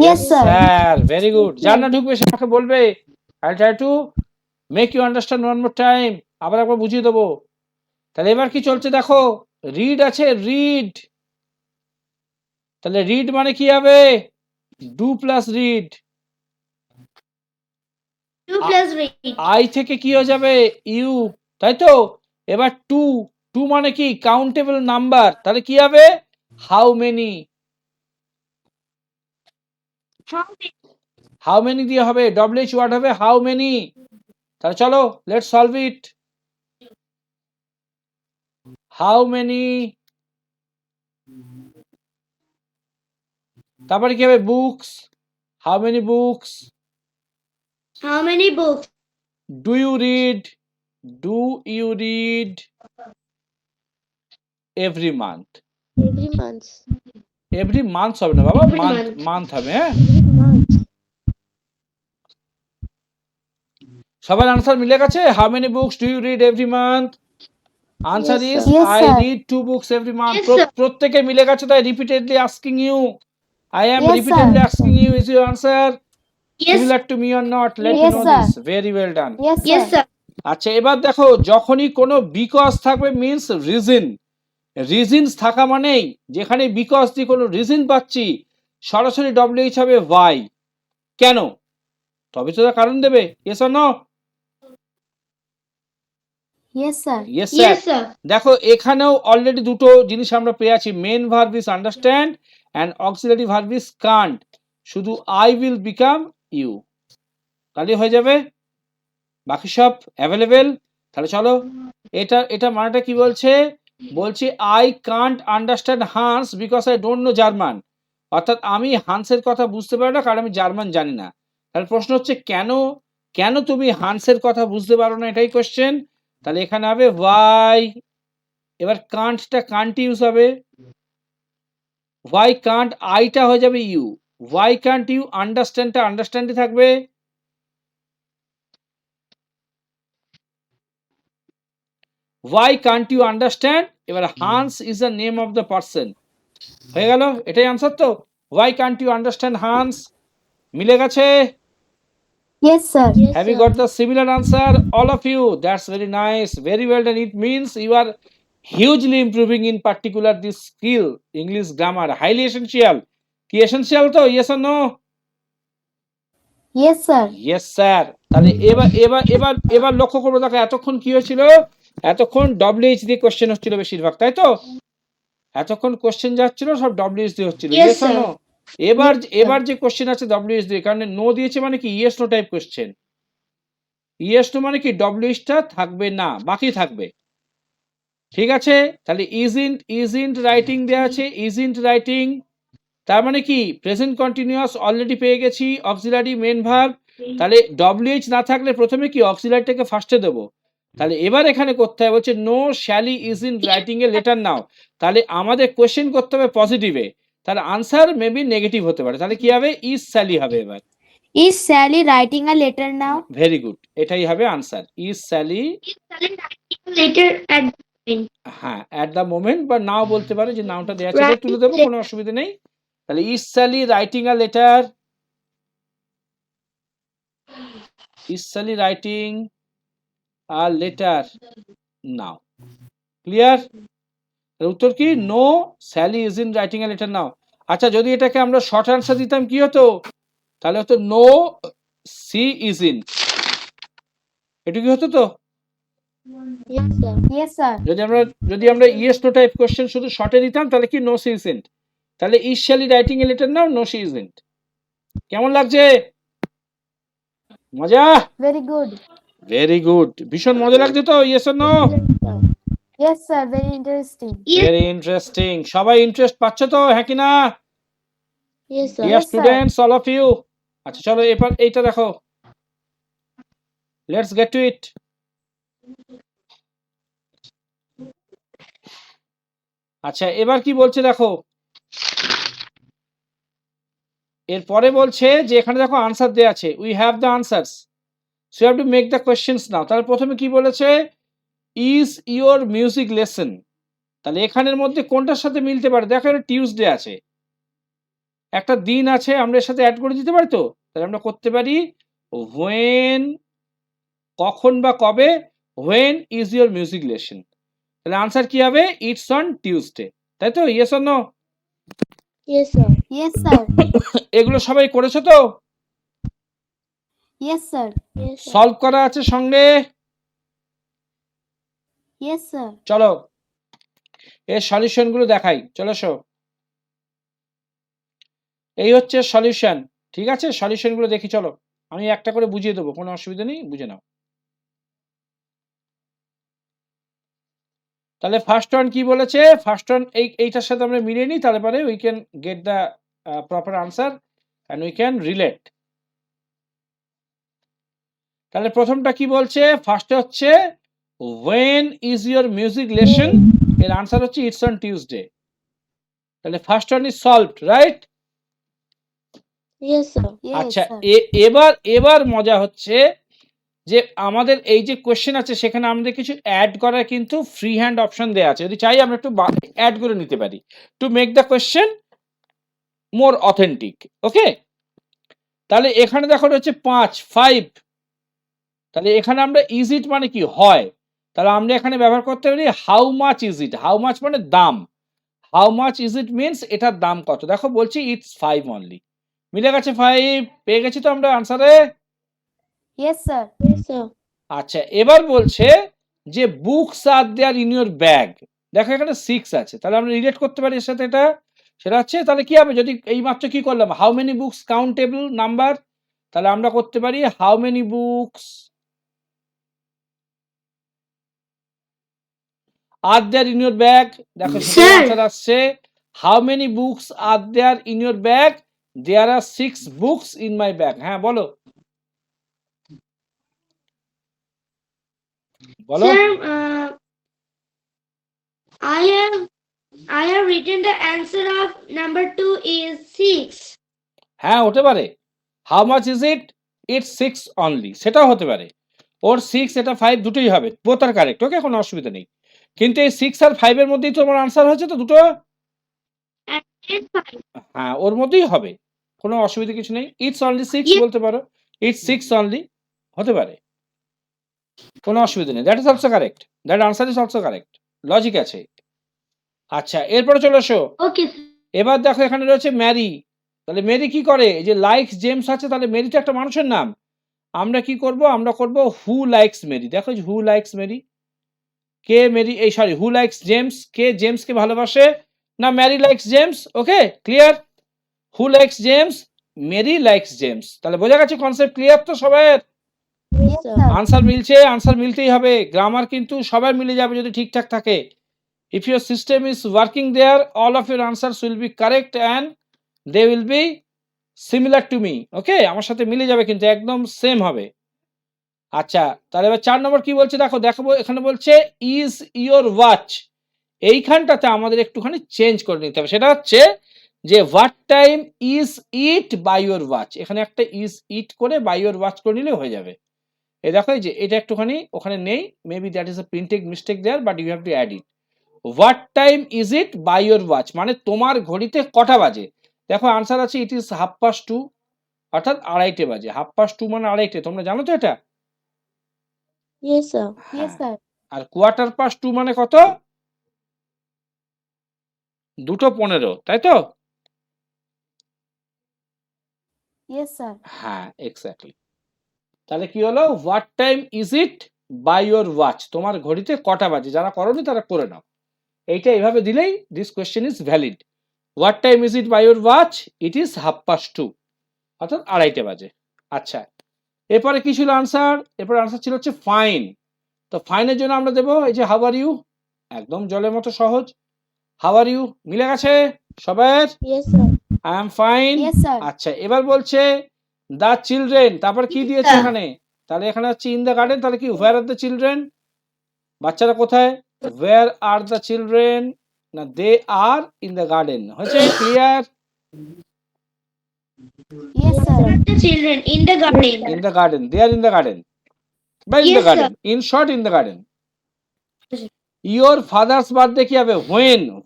Yes, sir. Sir, very good. যার না ঢুকবে সে আমাকে বলবে, I try to make you understand one more time, আবার একবার বুঝিয়ে দেবো। তাহলে এবার কি চলছে দেখো, রিড আছে, রিড, তাহলে রিড মানে কি হবে, do plus read, 2 plus read. I থেকে কি হয়ে যাবে, ইউ, তাই তো? এবার টু, টু মানে কি, কাউন্টেবল নাম্বার, তাহলে কি হবে, হাউ মেনি, হাউ মেনি দিয়ে হবে, ডব্লিউএইচ ওয়ার্ড হবে হাউ মেনি। তাহলে চলো let's solve it. How many, তারপরে কি হবে, books, how many books, How many books? Do you read, do you read every month, Every month. Every month হবে না বাবা, Every মান্থ, month. মান্থ হবে, হ্যাঁ। Every month. সবার আনসার মিলে গেছে, how many books do you read every month? Answer Yes, is sir. Yes, I sir. Read 2 books every month. Yes, sir. প্রত্যেকে মিলে গেছে, তাই repeatedly asking you, I am Yes, repeatedly sir. asking you, is your answer Yes. similar to me or not? Let me Yes, know sir. this. Very well done. Yes, Yes, sir. sir. আচ্ছা এবার দেখো, যখনই কোনো because থাকবে means reason, reasons থাকা মানেই যেখানে because দিয়ে কোনো রিজন পাচ্ছি, সরাসরি ডব্লিউএইচ হবে ওয়াই, কেন, তবে তো কারণ দেবে, yes or no? Yes, sir. Yes sir. Yes, sir. দেখো এখানেও অলরেডি দুটো জিনিস আমরা পেয়ে আছি, main verb is understand and auxiliary verb is can't, শুধু আই উইল বিকাম ইউ, তাহলে হয়ে যাবে, বাকি সব অ্যাভেলেবেল। তাহলে চলো, এটা মানেটা কি বলছে, বলছে I can't understand Hans because I don't know German, অর্থাৎ আমি হান্সের কথা বুঝতে পারি না কারণ আমি জার্মান জানি না। তাহলে প্রশ্ন হচ্ছে কেন, কেন তুমি হান্সের কথা বুঝতে পারো না, এটাই কোশ্চেন। তাহলে এখানে হবে ওয়াই, এবার কান্টটা কান্ট ইউজ হবে, ওয়াই কান্ট, আইটা হয়ে যাবে ইউ, ওয়াই কান্ট ইউ আন্ডারস্ট্যান্ডটা আন্ডারস্ট্যান্ডই থাকবে, ওয়াই কান্ট ইউ আন্ডারস্ট্যান্ড, এবার Hans is the name of the person, হয়ে গেল, এটাই আনসার তো, why can't you understand Hans, মিলে গেছে? Yes, sir. Yes, Have you sir. got the similar answer, all of you? That's very nice, very well done. It means you are hugely improving in particular this skill, English grammar, highly essential. কি essential তো? Yes or no? Yes, sir. Yes sir. তাহলে এবার লক্ষ্য করবো, দেখো এতক্ষণ কি হয়েছিল, এতক্ষণ WH দিয়ে কোশ্চেন হচ্ছিল বেশিরভাগ, তাই তো? এতক্ষণ কোশ্চেন যাচ্ছিল সব WH দিয়ে হচ্ছিল, Yes, yes or sir. No? এবার যে কোশ্চেন আছে WH দিয়ে, কারণ নো দিয়েছে মানে কি yes no type question. Yes no মানে কি WH টা থাকবে না, বাকি থাকবে। ঠিক আছে, তাহলে ইজন্ট রাইটিং দেওয়া আছে, ইজন্ট রাইটিং তার মানে কি প্রেজেন্ট কন্টিনিউয়াস অলরেডি পেয়ে গেছি, অক্সিলারি মেন ভার্ব। তাহলে WH না থাকলে প্রথমে কি অক্সিলারিটাকে ফার্স্টে দেবো। তাহলে এবার এখানে করতে হবে হচ্ছে no Sally is in writing a letter now. তাহলে আমাদের কোয়েশ্চেন করতে হবে পজিটিভে, তাহলে আনসার মেবি নেগেটিভ হতে পারে। তাহলে কি হবে, ইজ স্যালি হবে এবার। Is Sally writing a letter now? Very good, এটাই হবে answer, is Sally. Later at হ্যাঁ, অ্যাট দ্য মোমেন্ট বা নাও বলতে পারে, যে নাওটা দেওয়া আছে তুলে দেবো, কোনো অসুবিধা নেই। তাহলে is Sally writing a letter, is Sally writing a letter now. Clear? উত্তর কি, no Sally is in writing a letter now. আচ্ছা, যদি এটাকে আমরা শর্ট অ্যান্সার দিতাম কি হতো, তাহলে হতো নো সি ইজ ইন। এটা কি হতো তো? Yes, sir. Yes, sir. যদি আমরা ইয়েস নো টাইপ কোশ্চেন শুধু শর্টে দিতাম, তাহলে কি নো সি ইজ ইন। তাহলে is Shelly writing a letter now, no she is in. কেমন লাগছে? মজা? Very good. ভেরি গুড, ভীষণ মজা লাগছে তো? Yes or no? Yes, sir. Very interesting. Very interesting. সবাই ইন্টারেস্ট পাচ্ছ তো, হ্যাঁ কি না? Yes, sir. Dear Yes, sir. Students, all of you. আচ্ছা চলো এবার এইটা দেখো, লেটস গেট টু ইট। আচ্ছা এবার কি বলছে দেখো, এরপরে বলছে যে এখানে দেখো আনসার দেয়া আছে, we have the answers, so you have to make the questions now. তাহলে প্রথমে কি বলেছে, ইজ ইওর মিউজিক লেসন। তাহলে এখানের মধ্যে কোনটার সাথে মিলতে পারে, দেখো এটা টিউসডে আছে, একটা দিন আছে, আমরা এর সাথে অ্যাড করে দিতে পারি তো। তাহলে আমরা করতে পারি হোয়েন, কখন বা কবে, when is your music lesson. তাহলে আনসার কি হবে, ইটস অন টিউসডে, তাই তো? Yes or no? Yes, sir. Yes, sir. এগুলো সবাই করেছো তো? Yes, sir. Yes, sir. Solve করা আছে সঙ্গে? Yes, sir. চলো এর সলিউশন গুলো দেখাই, চলো শো। এই হচ্ছে সলিউশন, ঠিক আছে? সলিউশন গুলো দেখি চলো, আমি একটা করে বুঝিয়ে দেবো, কোনো অসুবিধা নেই, বুঝে নাও। তাহলে ফার্স্ট ওয়ান কি বলেছে, ফার্স্ট ওয়ান এইটার সাথে আমরা মিলিয়ে নিই, তাহলে পরে we can get the proper answer and we can relate. তাহলে প্রথমটা কি বলছে, ফার্স্টে হচ্ছে when is your music lesson, এর আনসার হচ্ছে ইটস অন টিউসডে। তাহলে first one is solved, right? Yes, sir. Yes, আচ্ছা sir. এবার মজা হচ্ছে যে আমাদের এই যে কোশ্চেন আছে সেখানে আমাদের কিছু অ্যাড করার কিন্তু ফ্রি হ্যান্ড অপশন দেওয়া আছে, যদি চাই আমরা একটু অ্যাড করে নিতে পারি to make the question more authentic. Okay, তাহলে এখানে দেখো হচ্ছে 5 তাহলে এখানে আমরা ইজ ইট মানে কি হয়, তাহলে আমরা এখানে ব্যবহার করতে পারি how much is it. How much মানে দাম, how much is it means এটার দাম কত। দেখো বলছি ইটস 5 অনলি, মিলে গেছে 5, পেয়ে গেছি তো আমরা আনসারে। Yes, sir. Yes, sir. আচ্ছা এবার বলছে যে books are there in your bag, দেখো এখানে 6 আছে, তাহলে আমরা রিলেট করতে পারি এর সাথে এটা, সেটা হচ্ছে তাহলে কি হবে, যদি এই মাত্র কি করলাম how many books countable number, তাহলে আমরা করতে পারি how many books are there in your bag. দেখো সেটা আনসার আসছে how many books are there in your bag, there are 6 books in my bag. হ্যাঁ বলো বলো। Sir, I have written the answer of number 2 is 6. হ্যাঁ হতে পারে, how much is it, it's 6 only, সেটাও হতে পারে, ওর 6 এটা 5 দুটোই হবে, বোথ আর কারেক্ট। ওকে, কোনো অসুবিধা নেই, কিন্তু এই 6 আর 5 এর মধ্যেই তো আমার আনসার হয়েছে তো দুটো, And 5. হ্যাঁ ওর মধ্যেই হবে, কোনো অসুবিধা কিছু নেই। It's only 6 Yes. বলতে পারো, ইটস 6 অনলি হতে পারে, কোনো অসুবিধা নেই। That is also correct, that answer is also correct, logic আছে। আচ্ছা এরপরে চলে এসো, Okay, sir. এবার দেখো এখানে রয়েছে ম্যারি, তাহলে মেরি কি করে? এই যে লাইকস জেমস আছে, তাহলে মেরি তো একটা মানুষের নাম। আমরা কি করব? আমরা করব হু লাইকস মেরি। দেখো হু লাইকস মেরি, কে মেরি, এই সরি হু লাইকস জেমস, কে জেমসকে ভালোবাসে? না Mary likes James. Okay clear? Who likes James, Mary likes James. তাহলে বোঝা গেছে কনসেপ্ট ক্লিয়ার তো সবার? Yes, sir. আনসার মিলছে, আনসার মিলতেই হবে। গ্রামার কিন্তু সবার মিলে যাবে যদি ঠিকঠাক থাকে। If your system is working there, all of your answers will be correct and they will be similar to me. ওকে, আমার সাথে মিলে যাবে কিন্তু একদম সেম হবে। আচ্ছা, তাহলে এবার 4 নম্বর কি বলছে দেখো, দেখাবো। এখানে বলছে ইজ ইওর ওয়াচ। এইখানটাতে আমাদের একটুখানি চেঞ্জ করে নিতে হবে। সেটা হচ্ছে যে what time is it by your watch. এখানে একটা ইজ ইট করে বাই ইওর ওয়াচ করে নিলে হয়ে যাবে। এই দেখো এই যে এটা একটুখানি ওখানে নেই, maybe that is a printing mistake there, but you have to add it. What time is it by your watch মানে তোমার ঘড়িতে কটা বাজে। দেখো আনসার আছে ইট ইজ 2:30, অর্থাৎ 2:30 বাজে। 2:30 মানে 2:30, তোমরা জানো তো এটা? Yes, sir. Yes, sir. আর 2:15 মানে কত? 2:15, তাই তো? Yes, sir. হ্যাঁ এক্স্যাক্টলি। তাহলে কি হলো? What time is it by your watch, তোমার ঘড়িতে কটা বাজে। যারা করোনি তারা করে নাও। এইটা এইভাবে দিলেই this question is valid. What time is it by your watch? It is 2:30, অর্থাৎ 2:30 বাজে। আচ্ছা, এরপরে কি ছিল আনসার? এরপরে আনসার ছিল হচ্ছে ফাইন। তো ফাইনের জন্য আমরা দেবো এই যে হাউ আর ইউ, একদম জলের মতো সহজ। হাউ আর ইউ মিলে গেছে সবার? Yes, sir. I am fine. Yes, sir. আচ্ছা, এবার বলছে দ্য চিলড্রেন, তারপর কি দিয়েছে এখানে? তাহলে এখানে হচ্ছে ইন দ্য গার্ডেন, তাহলে কি হোয়ার আর দ্য চিলড্রেন, বাচ্চারা কোথায়? হোয়ার আর দ্য চিলড্রেন, না দে আর ইন দ্য গার্ডেন। হয়েছে? Clear? Yes, sir. The children in the garden. In the garden, they are in the garden, but in the Yes, garden, in short in the garden. Your father's birthday কি হবে?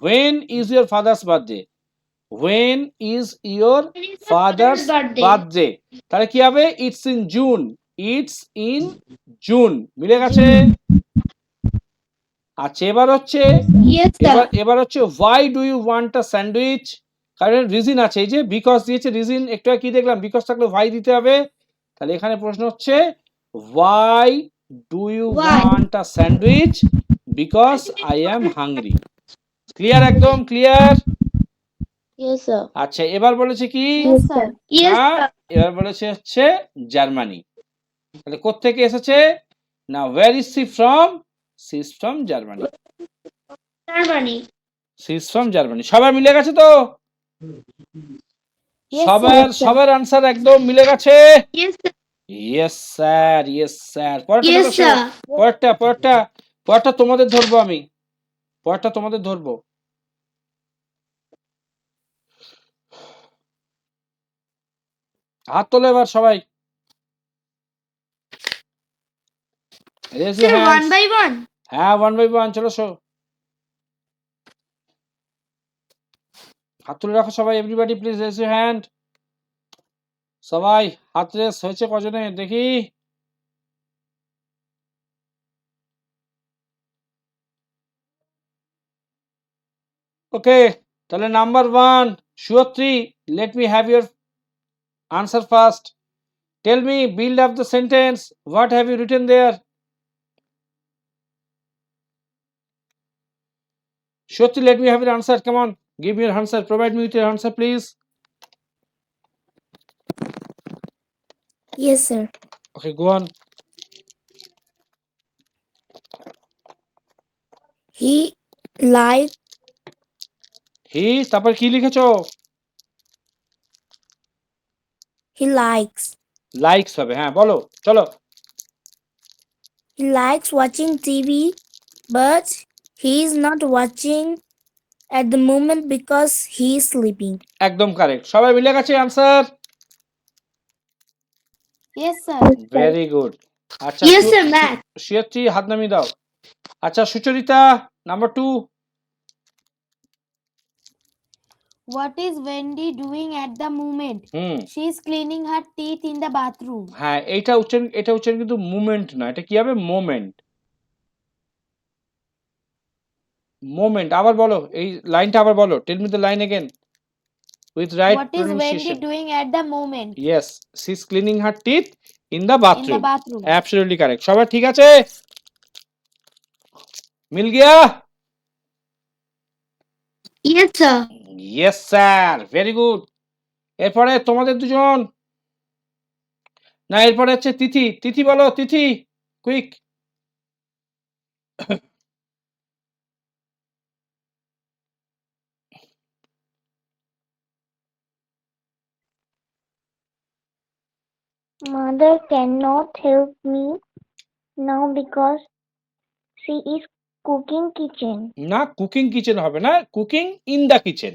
when is your father's birthday? when is your father's birthday? তাহলে কি হবে? it's in June, it's in June। মিলে গেছে? আচ্ছা, এবার হচ্ছে Yes, এবার হচ্ছে why do you want a sandwich? কারণ রিজন আছে, এই যে বিকজ দিয়েছে রিজন, একটু কি দেখলাম বিকজ থাকলে why দিতে হবে। তাহলে এখানে প্রশ্ন হচ্ছে why do you Why? want a sandwich? because I am hungry। Clear? একদম ক্লিয়ার? Yes, sir. আচ্ছা, এবার বলেছে কি? Yes, sir. Yes, না, sir. এবার বলেছে হচ্ছে জার্মানি। তাহলে কোত্থেকে এসেছে? না where is she from? she is from Germany। Germany. she is from Germany। সবার মিলে গেছে তো? Yes, সবার sir. সবার আনসার একদম মিলে গেছে? Yes, sir. Yes sir, yes sir. পরেরটা Yes, দেখো, sir. পরেরটা তোমাদের ধরবো আমি, পরেরটা তোমাদের ধরবো। হাত তোলো এবার সবাই। Raise your Sir, hands. one by one. হ্যাঁ, 1 by 1 চলো শো। হাত তুলে রাখো সবাই, everybody please raise your hand. সবাই হাত রেস হয়েছে কজনের দেখি? ওকে, তাহলে number 1 Shuatri, let me have your answer first. Tell me, build up the sentence. What have you written there? Shuatri, let me have your answer. Come on, give me your answer. Provide me with your answer, please. Yes, sir. Okay, go on. He liked He, তারপর কি লিখেছো? he likes likes হবে। হ্যাঁ বলো, চলো। he likes watching TV, but he is not watching at the moment because he is sleeping. একদম correct. সবাই মিলে গেছে answer? Yes, sir. Very good. আচ্ছা, Yes, sir, math. Shuatri, হাত নামিয়ে দাও। আচ্ছা, Sucharita number 2। What is Wendy doing at the moment? Hmm, She is cleaning her teeth in the bathroom. হ্যাঁ এটা উচ্চারণ কিন্তু মুভমেন্ট না, এটা কি হবে? মোমেন্ট। মোমেন্ট। আবার বলো এই লাইনটা, আবার বলো। Tell me the line again. with right What is Wendy pronunciation. doing at the moment? Yes, she's cleaning her teeth in the In the bathroom. bathroom. Absolutely correct. সবাই ঠিক আছে? মিল গিয়া? Yes, sir. Yes, sir. Very good. এরপরে তোমাদের দুজন, না এরপরে হচ্ছে তিথি। তিথি বলো, তিথি quick. Mother cannot help me now because she is cooking kitchen. না, কুকিং কিচেন হবে না, cooking in the kitchen.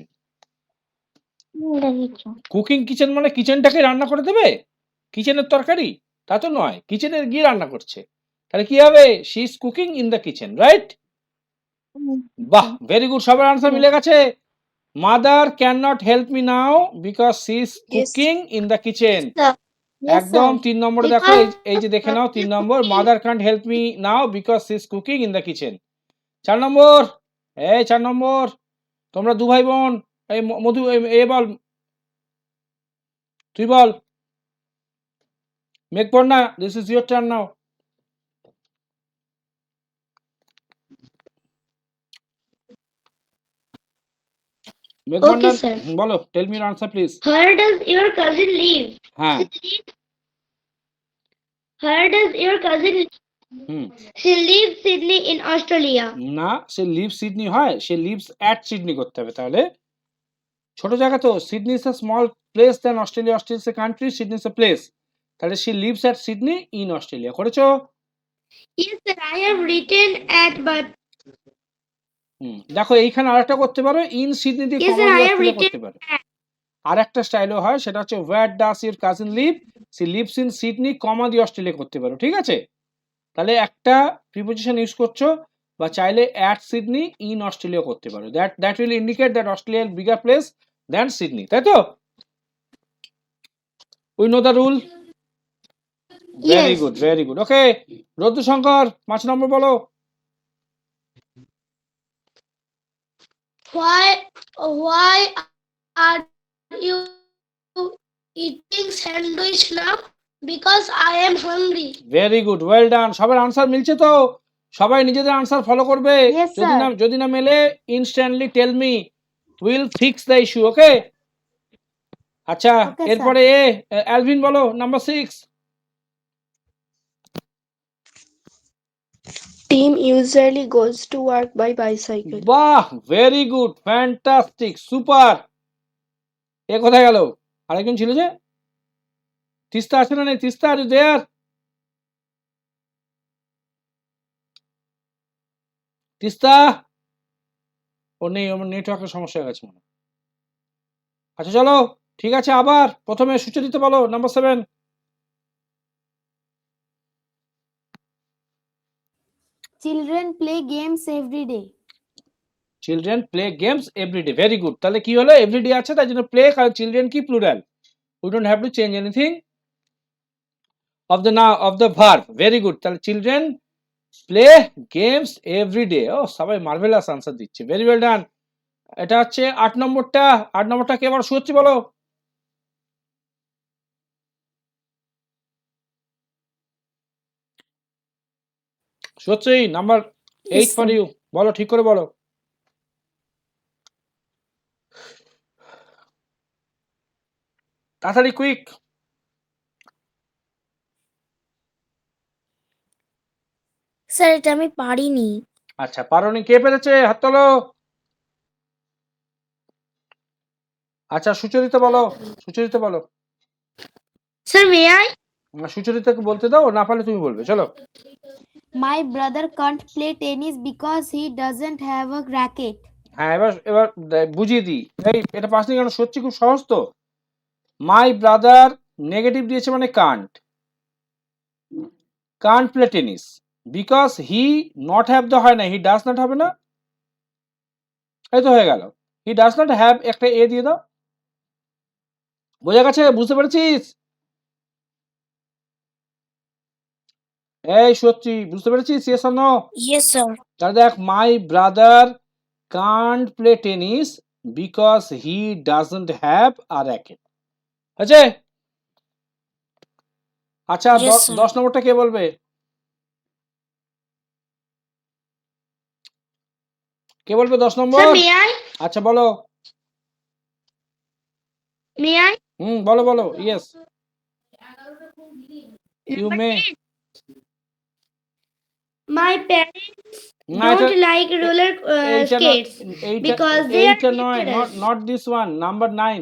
In the kitchen. Cooking kitchen মানে কিচেনটাকে রান্না করে দেবে, কিচেনের তরকারি তা তো নয়, কিচেনে গিয়ে রান্না করছে। তাহলে কি হবে? She is cooking in the kitchen, right? বাহ, ভেরি গুড, সবার আনসার মিলে গেছে। Mother can not help me now because she is cooking in the kitchen. একদম 3 নম্বরে দেখো, এই যে দেখে নাও 3 number, mother can't help me now because she is cooking in the kitchen. 4 number, এই 4 নম্বর, তোমরা দু ভাই বোন, এই মধু এ বল, তুই বল। মেঘ পড়না, this is your turn now. মেঘ পড়না, sir. বলো, tell me your answer please. Where does your cousin live? হ্যাঁ, Where does your cousin live? Hmm, She lives Sydney in Australia. না, সে লিভ সিডনি হয়, সে লিভস অ্যাট সিডনি করতে হবে। তাহলে ছোট জায়গা তো, Sydney is a small place then Australia, Australia is a country, Sydney is a place. তাহলে she lives at Sydney in Australia করেছো? Yes, sir. I have written at but দেখো এইখানে আরেকটা করতে পারো, ইন সিডনি দিয়ে Yes, কমা sir, দিয়ে I have Australia written করতে পারো। আর একটা স্টাইলও হয়, সেটা হচ্ছে where does your cousin live, she lives in Sydney comma দিয়ে অস্ট্রেলিয়া করতে পারো, ঠিক আছে? তাহলে একটা প্রিপোজিশন ইউজ করছো, বা চাইলে অ্যাট সিডনি ইন অস্ট্রেলিয়া করতে পারো। That will indicate that Australia is bigger place than Sydney, তাই তো? We know the rule. Very Yes. Good, very good. Okay, Raddu Shankar 5 number বলো। why are you eating sandwich now? Because I am hungry. Very good, well done. সবার answer মিলছে তো? সবাই নিজেদের answer follow করবে। Yes, যদি sir. না যদি না মেলে, instantly tell me, will fix the issue, okay? আচ্ছা, Okay, sir. এরপরে অ্যালভিন বলো, number 6। Team usually goes to work by bicycle. বাহ, ভেরি গুড, ফ্যান্টাস্টিক, সুপার। এ কোথায় গেল? আরেকজন ছিল যে, তিস্তা আছে না নেই? তিস্তা, আর দেয়ার? তিস্তা, ও নেই, আমার নেটওয়ার্কের সমস্যা হয়ে গেছে মনে হয়। আচ্ছা চলো, ঠিক আছে, আবার প্রথমে সুচরিতা বলো, number 7। Children play games every day. Children play games every day, very good. তাহলে কি হলো? এভরিডে আছে, তাই জন্য প্লে, কারণ চিলড্রেন কি plural, we don't have to change anything of the of the verb, very good. তাহলে চিলড্রেন প্লে গেমস এভরিডে। ও, সবাই মার্ভেলাস আনসার দিচ্ছে, ভেরি ওয়েল ডান। এটা হচ্ছে 8 নম্বরটা। 8 নম্বরটা কে আবার শুচ্ছি বলো? শুচ্ছি, নাম্বার 8 ফর ইউ, বলো, ঠিক করে বলো। তাড়াতাড়ি, কুইক। স্যার এটা আমি পারিনি। আচ্ছা, পারোনি, কে পেরেছে? হাত তোলো। আচ্ছা, সুচরিতা বলো, সুচরিতা বলো। Sir, may I? সুচরিতাকে বলতে দাও, না পারলে তুমি বলবে, চলো। My brother can't play tennis because he doesn't have a racket. হ্যাঁ, এবার এবার বুঝিয়ে দিই। এই এটা পাসনি কেন? সত্যি খুব সহজ তো। মাই ব্রাদার নেগেটিভ দিয়েছে মানে can't, can't play tennis because he not have the হয় না, হি ডাজ নট হবে না, এই তো হয়ে গেল। হি ডাজ নট হ্যাভ, একটা এ দিয়ে দাও। বোঝা গেছে? বুঝতে পেরেছিস? এই সত্যি বুঝতে পেরেছিস? Yes or no? Yes sir. তাহলে দেখ, my brother can't play tennis because he doesn't have a racket. আছে? আচ্ছা, Yes, sir. 10 নম্বরটা কে বলবে? কে বলবে 10 নম্বর? Sir, may I? আচ্ছা বলো। May I? বলো বলো। Yes, you Number may. 10. My parents না, এটা don't like roller এইটা না, skates because they are এইটা নয়, dangerous. not this one. Number 9.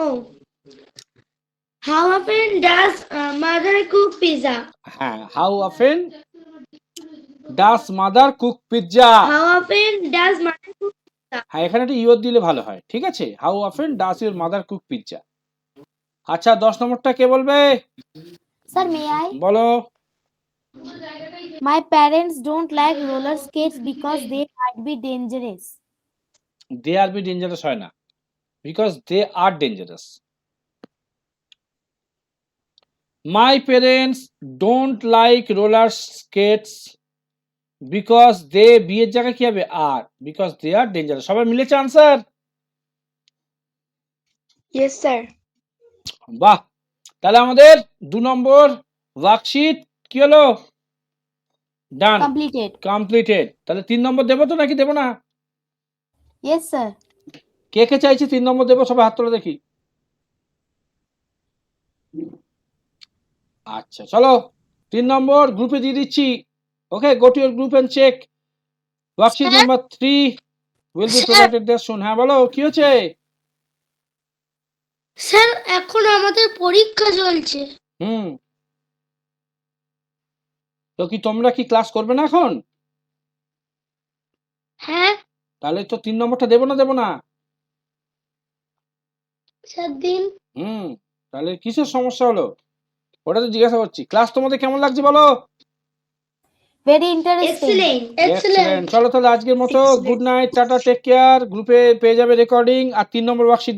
Oh. How often does mother cook pizza? হ্যাঁ, how often does mother cook pizza? How often does mother cook pizza? হ্যাঁ, এখানে একটা year দিলে ভালো হয়, ঠিক আছে? how often does your mother cook pizza? আচ্ছা, 10 নম্বরটা কে বলবে? Sir, may I? বলো। My parents don't like roller skates because they might be dangerous. they are be dangerous হয় না, because they are dangerous. My parents don't like roller skates because they be এর জায়গায় কি হবে? are, because they are dangerous. সবাই মিলেছে answer? Yes, sir. বাহ, তাহলে আমাদের 2 নম্বর ওয়ার্কশিট কি হলো? ডান, Completed. কমপ্লিটেড। তাহলে 3 নম্বর দেবো তো নাকি দেবো না? Yes, sir. কে কে চাইছে 3 নম্বর দেবো? সবাই হাত তোলো দেখি। আচ্ছা, চলো 3 নম্বর গ্রুপে দিয়ে দিচ্ছি। ওকে, go to your group and check. Worksheet Sir? Number 3 will be Sir? provided there soon. হ্যাঁ বলো, কি হচ্ছে? স্যার এখন আমাদের পরীক্ষা চলছে। তো কি তোমরা কি ক্লাস করবে না এখন? হ্যাঁ তাহলে তো 3 নম্বরটা দেবো না? স্যার দিন। তাহলে কিসের সমস্যা হলো? ওটা তো জিজ্ঞাসা করছি। ক্লাস তোমাদের কেমন লাগছে বলো? Very interesting. Excellent excellent. চলো তাহলে আজকের মতো গুড নাইট, টাটা, টেক কেয়ার। গ্রুপে পেয়ে যাবে রেকর্ডিং আর 3 নম্বর ওয়ার্কশিট